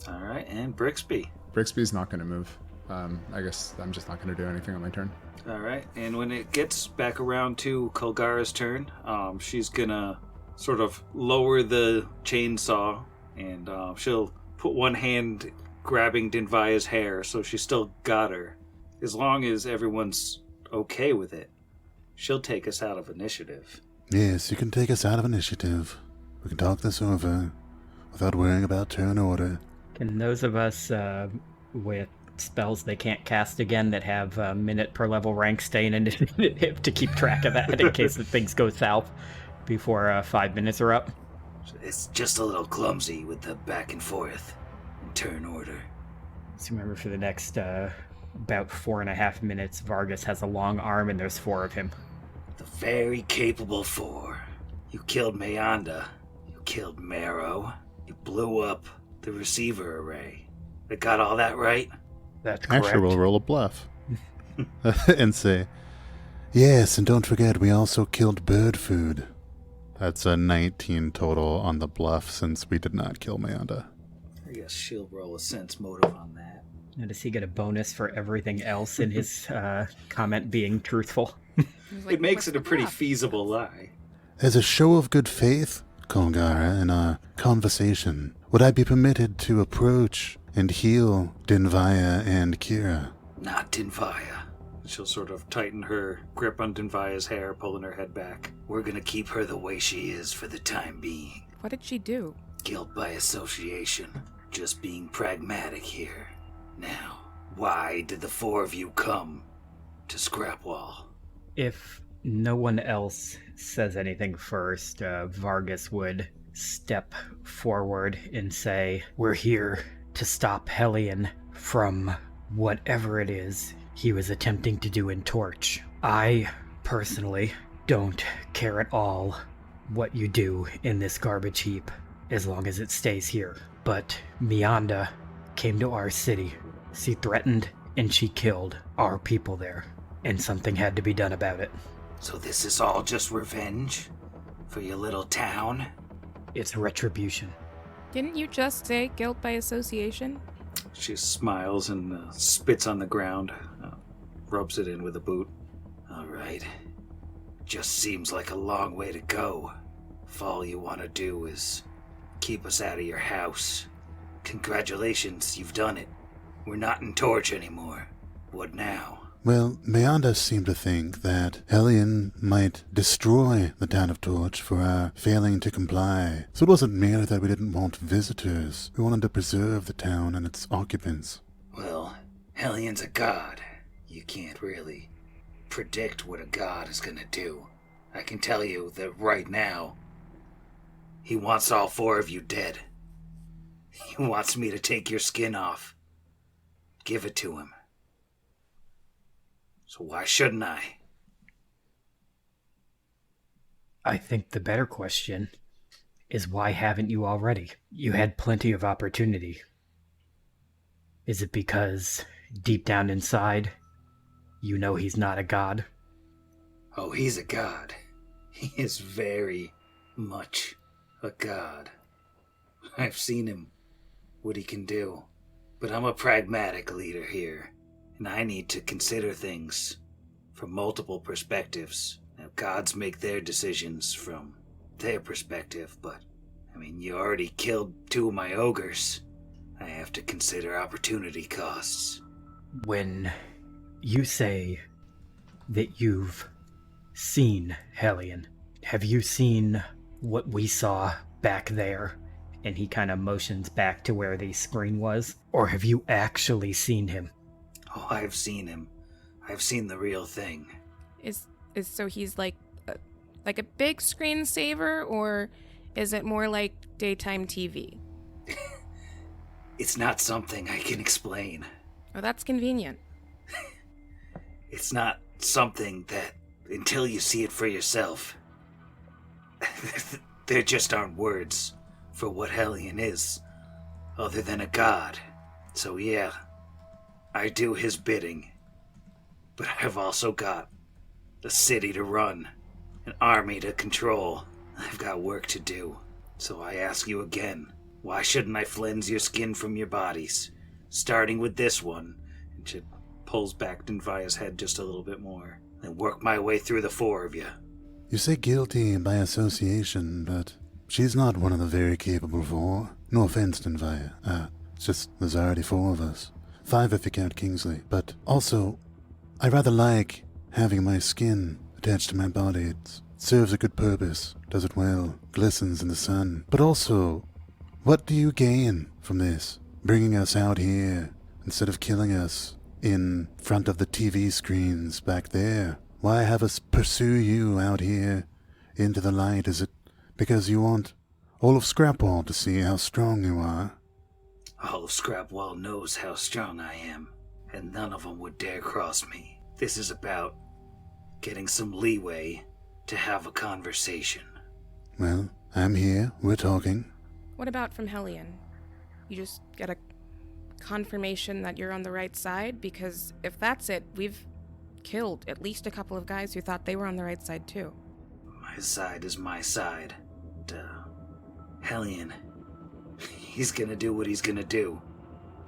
All right, and Brixby. Brixby's not going to move. I guess I'm just not going to do anything on my turn. All right, and when it gets back around to Kolgara's turn, she's going to sort of lower the chainsaw, and she'll put one hand grabbing Dinvaya's hair, so she's still got her. As long as everyone's okay with it, she'll take us out of initiative. Yes, you can take us out of initiative. We can talk this over without worrying about turn order. Can those of us with spells they can't cast again that have a minute per level rank stay in initiative to keep track of that in case things go south before 5 minutes are up? It's just a little clumsy with the back and forth and turn order. So remember, for the next about 4.5 minutes, Vargas has a long arm and there's 4 of him. The very capable 4. You killed Mayanda. You killed Marrow. You blew up the receiver array. I got all that right? That's correct. Asher will roll a bluff and say, yes, and don't forget we also killed bird food. That's a 19 total on the bluff since we did not kill Mayanda. I guess she'll roll a sense motive on that. Now, does he get a bonus for everything else in his comment being truthful? It makes it a pretty feasible lie. As a show of good faith, Kolgara, in our conversation, would I be permitted to approach and heal Dinvaya and Kira? Not Dinvaya. She'll sort of tighten her grip on Dinvaya's hair, pulling her head back. We're gonna keep her the way she is for the time being. What did she do? Guilt by association. Just being pragmatic here. Now, why did the 4 of you come to Scrapwall? If no one else says anything first, Vargas would step forward and say, we're here to stop Hellion from whatever it is he was attempting to do in Torch. I, personally, don't care at all what you do in this garbage heap, as long as it stays here. But Mayanda came to our city. She threatened and she killed our people there. and something had to be done about it. So this is all just revenge? For your little town? It's retribution. Didn't you just say guilt by association? She smiles and spits on the ground, rubs it in with a boot. All right. Just seems like a long way to go. If all you want to do is keep us out of your house. Congratulations, you've done it. We're not in Torch anymore. What now? Well, Meander seemed to think that Hellion might destroy the town of Torch for our failing to comply. So it wasn't merely that we didn't want visitors. We wanted to preserve the town and its occupants. Well, Hellion's a god. You can't really predict what a god is gonna do. I can tell you that right now, he wants all 4 of you dead. He wants me to take your skin off. Give it to him. So why shouldn't I? I think the better question is why haven't you already? You had plenty of opportunity. Is it because deep down inside, you know he's not a god? Oh, he's a god. He is very much a god. I've seen him, what he can do. But I'm a pragmatic leader here, and I need to consider things from multiple perspectives. Now, gods make their decisions from their perspective, but, you already killed 2 of my ogres. I have to consider opportunity costs. When you say that you've seen Hellion, have you seen what we saw back there? And he kind of motions back to where the screen was. Or have you actually seen him? Oh, I've seen him. I've seen the real thing. So he's like a big screensaver, or is it more like daytime TV? It's not something I can explain. Oh, that's convenient. It's not something that, until you see it for yourself, there just aren't words for what Hellion is, other than a god. So yeah, I do his bidding. But I've also got a city to run, an army to control. I've got work to do. So I ask you again, why shouldn't I cleanse your skin from your bodies? Starting with this one, and she pulls back Denvaya's head just a little bit more, and work my way through the 4 of you. You say guilty by association, but she's not one of the very capable 4. No offense, Denvaya. It's just there's already 4 of us. 5 if you count Kingsley. But also, I rather like having my skin attached to my body. It serves a good purpose, does it well, glistens in the sun. But also, what do you gain from this? Bringing us out here instead of killing us in front of the TV screens back there? Why have us pursue you out here into the light? Is it because you want all of Scrapwall to see how strong you are? All of Scrapwall knows how strong I am, and none of them would dare cross me. This is about getting some leeway to have a conversation. Well, I'm here. We're talking. What about from Hellion? You just get a confirmation that you're on the right side? Because if that's it, we've killed at least a couple of guys who thought they were on the right side too. My side is my side. Hellion, he's gonna do what he's gonna do.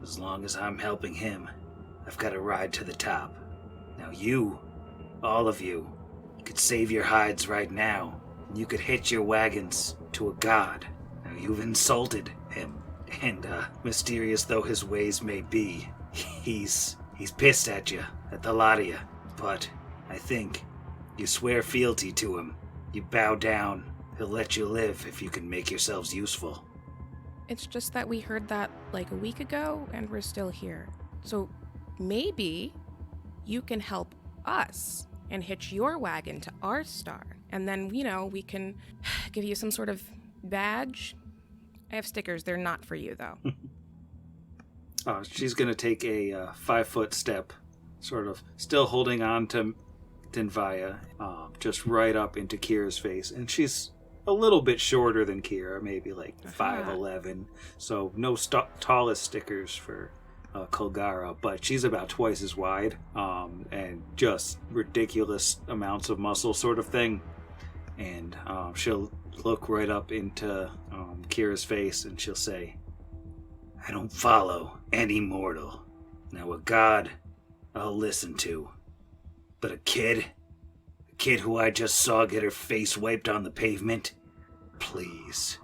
As long as I'm helping him, I've got a ride to the top. Now you, all of you, could save your hides right now. You could hitch your wagons to a god. Now you've insulted him, and mysterious though his ways may be, he's pissed at you, at the lot of you. But I think you swear fealty to him. You bow down. He'll let you live if you can make yourselves useful. It's just that we heard that like a week ago and we're still here. So maybe you can help us and hitch your wagon to our star. And then, we can give you some sort of badge. I have stickers. They're not for you, though. She's going to take a 5-foot step, sort of still holding on to Denvaya, just right up into Kira's face. And she's a little bit shorter than Kira, maybe like 5'11". So no tallest stickers for Kulgara, but she's about twice as wide, and just ridiculous amounts of muscle sort of thing. And she'll look right up into Kira's face and she'll say, I don't follow any mortal. Now a god, I'll listen to. But a kid who I just saw get her face wiped on the pavement, please.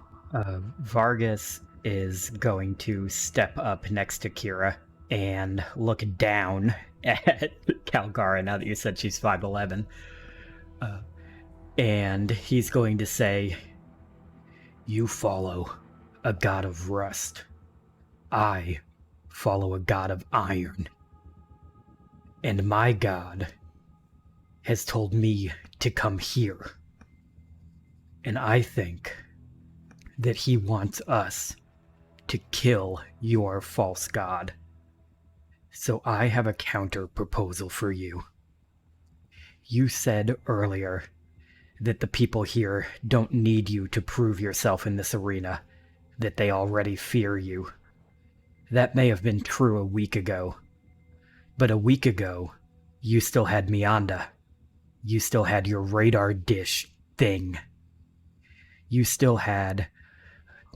Vargas is going to step up next to Kira and look down at Kalgara now that you said she's 5'11". And he's going to say, you follow a god of rust. I follow a god of iron. And my god has told me to come here. And I think that he wants us to kill your false god. So I have a counter proposal for you. You said earlier that the people here don't need you to prove yourself in this arena, that they already fear you. That may have been true a week ago, but a week ago, you still had Mianda. You still had your radar dish thing. You still had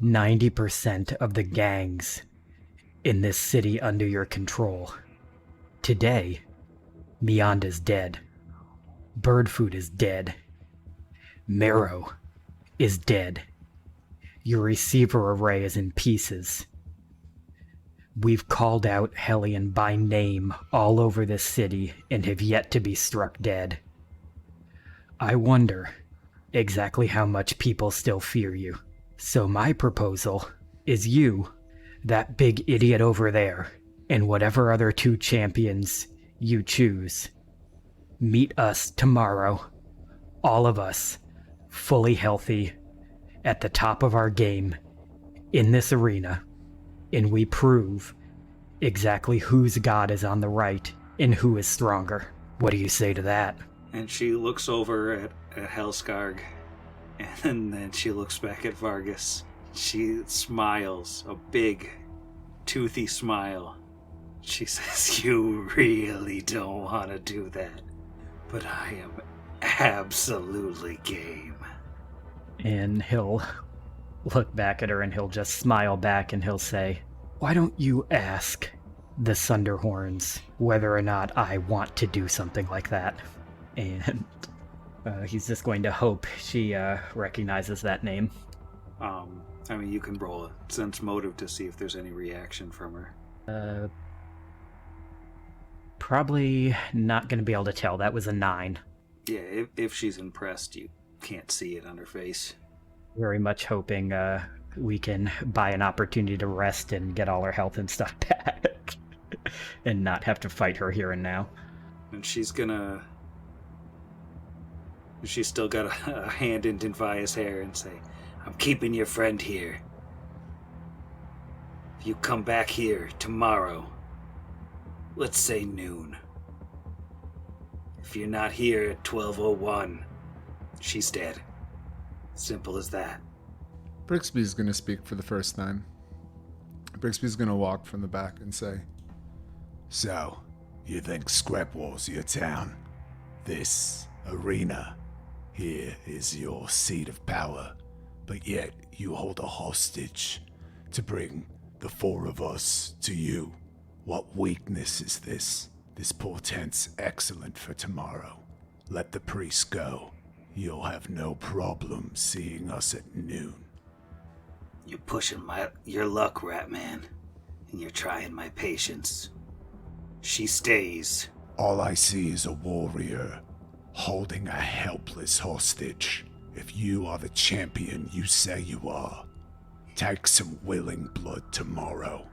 90% of the gangs in this city under your control. Today, Mianda's dead. Birdfood is dead. Marrow is dead. Your receiver array is in pieces. We've called out Hellion by name all over this city and have yet to be struck dead. I wonder exactly how much people still fear you. So my proposal is you, that big idiot over there, and whatever other 2 champions you choose. Meet us tomorrow, all of us, fully healthy, at the top of our game, in this arena, and we prove exactly whose god is on the right and who is stronger. What do you say to that? And she looks over at Hellskarg, and then she looks back at Vargas. She smiles, a big, toothy smile. She says, you really don't want to do that, but I am absolutely game. And he'll look back at her and he'll just smile back and he'll say, why don't you ask the Sunderhorns whether or not I want to do something like that? And he's just going to hope she recognizes that name. I mean, you can roll a sense motive to see if there's any reaction from her. Probably not going to be able to tell. That was a 9. Yeah, if she's impressed, you can't see it on her face. Very much hoping we can buy an opportunity to rest and get all her health and stuff back. And not have to fight her here and now. And she's gonna... She's still got a hand in Dinvaya's hair and say, I'm keeping your friend here. If you come back here tomorrow, let's say noon. If you're not here at 12:01, she's dead. Simple as that. Brixby's going to speak for the first time. Brixby's going to walk from the back and say, So, you think Scrapwall's your town? This arena here is your seat of power, but yet you hold a hostage to bring the 4 of us to you. What weakness is this? This portends excellent for tomorrow. Let the priest go. You'll have no problem seeing us at noon. You're pushing your luck, Ratman, and you're trying my patience. She stays. All I see is a warrior holding a helpless hostage. If you are the champion you say you are, take some willing blood tomorrow.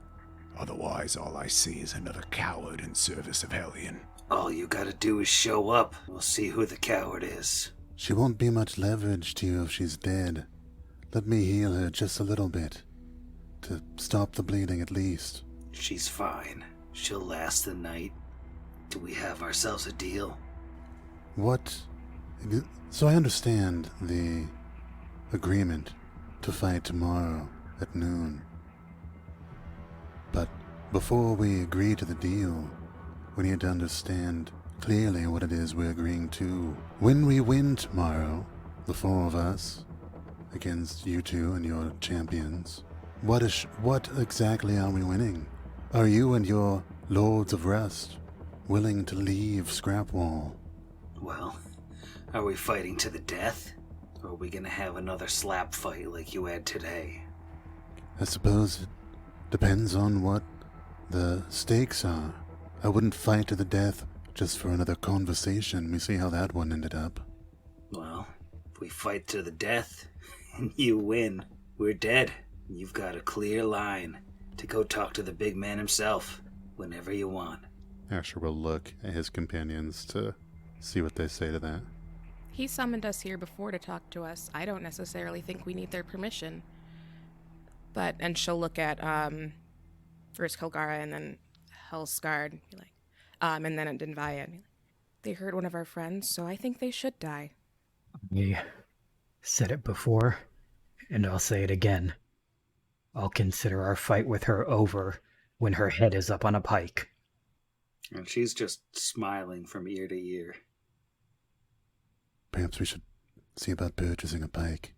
Otherwise, all I see is another coward in service of Hellion. All you gotta do is show up. We'll see who the coward is. She won't be much leverage to you if she's dead. Let me heal her just a little bit. To stop the bleeding at least. She's fine. She'll last the night. Do we have ourselves a deal? What? So I understand the agreement to fight tomorrow at noon. But before we agree to the deal, we need to understand clearly what it is we're agreeing to. When we win tomorrow, the four of us, against you two and your champions, what exactly are we winning? Are you and your Lords of Rust willing to leave Scrapwall? Well, are we fighting to the death? Or are we gonna have another slap fight like you had today? I suppose it depends on what the stakes are. I wouldn't fight to the death just for another conversation. We see how that one ended up. Well, if we fight to the death and you win, we're dead. You've got a clear line to go talk to the big man himself whenever you want. Asher will look at his companions to see what they say to that. He summoned us here before to talk to us. I don't necessarily think we need their permission. And she'll look at first Kilgara and then Hellscarred, and then at Dinvaya. They hurt one of our friends, so I think they should die. We said it before, and I'll say it again. I'll consider our fight with her over when her head is up on a pike. And she's just smiling from ear to ear. Perhaps we should see about purchasing a pike.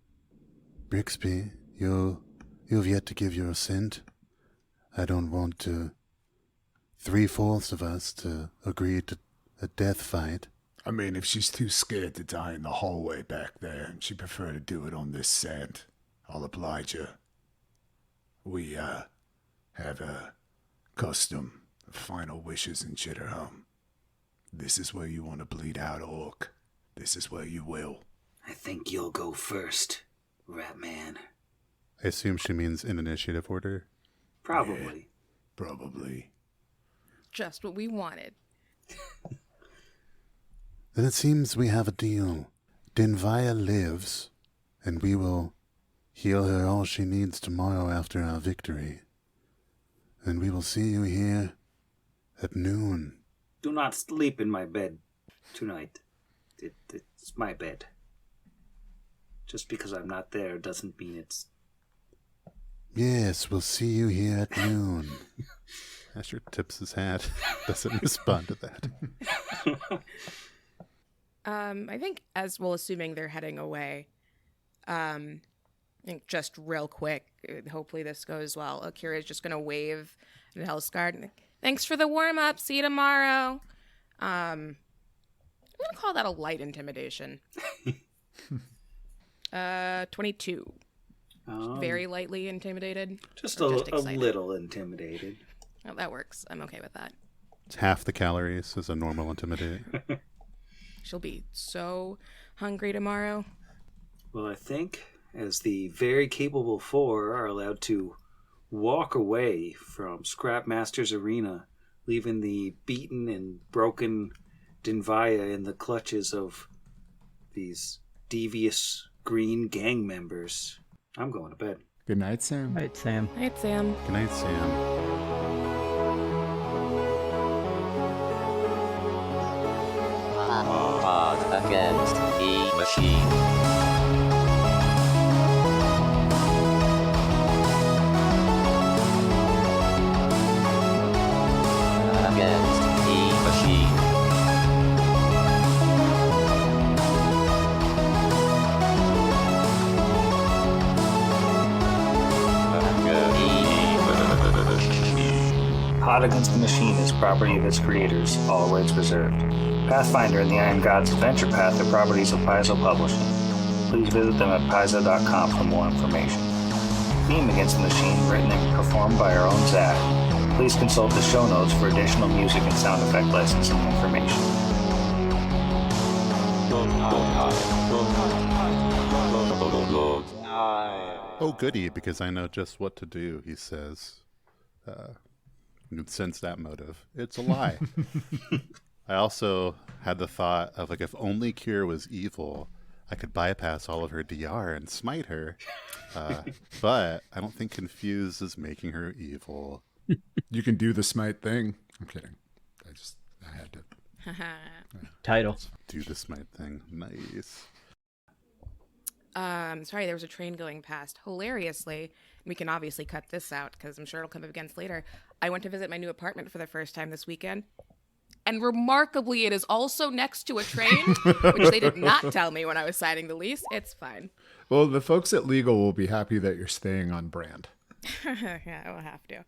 Brixby, you've yet to give your assent. I don't want 3/4 of us to agree to a death fight. I mean, if she's too scared to die in the hallway back there, and she'd prefer to do it on this sand, I'll oblige her. We, have a custom of final wishes in Chitterhome. This is where you want to bleed out, Orc. This is where you will. I think you'll go first, Ratman. I assume she means in initiative order. Probably. Yeah, probably. Just what we wanted. Then it seems we have a deal. Dinvaya lives, and we will heal her all she needs tomorrow after our victory. And we will see you here at noon. Do not sleep in my bed tonight. It's my bed. Just because I'm not there doesn't mean it's... Yes, we'll see you here at noon. Asher tips his hat, doesn't respond to that. I think, as well, assuming they're heading away, I think just real quick, hopefully this goes well, Akira's just going to wave at Hellscarred. Thanks for the warm-up. See you tomorrow. I'm going to call that a light intimidation. 22. Very lightly intimidated. Just a little intimidated. Oh, that works. I'm okay with that. It's half the calories as a normal intimidate. She'll be so hungry tomorrow. Well, I think as the very capable four are allowed to walk away from Scrapmaster's arena, leaving the beaten and broken Dinvaya in the clutches of these devious green gang members, I'm going to bed. Good night, Sam. Right, Sam. Night, Sam. Good night, Sam. Pod against the machine. Against the machine. Pod Against the Machine is property of its creators, all rights reserved. Pathfinder and the Iron Gods Adventure Path are properties of Paizo Publishing. Please visit them at paizo.com for more information. Theme Against the Machine written and performed by our own Zach. Please consult the show notes for additional music and sound effect licensing information. Oh, goody, because I know just what to do, he says. You can sense that motive. It's a lie. I also had the thought of, like, if only Kira was evil, I could bypass all of her DR and smite her. But I don't think Confuse is making her evil. You can do the Smite Thing. I'm kidding. I had to. Title. Do the Smite Thing. Nice. Sorry, there was a train going past. Hilariously, we can obviously cut this out because I'm sure it'll come up against later. I went to visit my new apartment for the first time this weekend. And remarkably, it is also next to a train, which they did not tell me when I was signing the lease. It's fine. Well, the folks at Legal will be happy that you're staying on brand. Yeah, I will have to.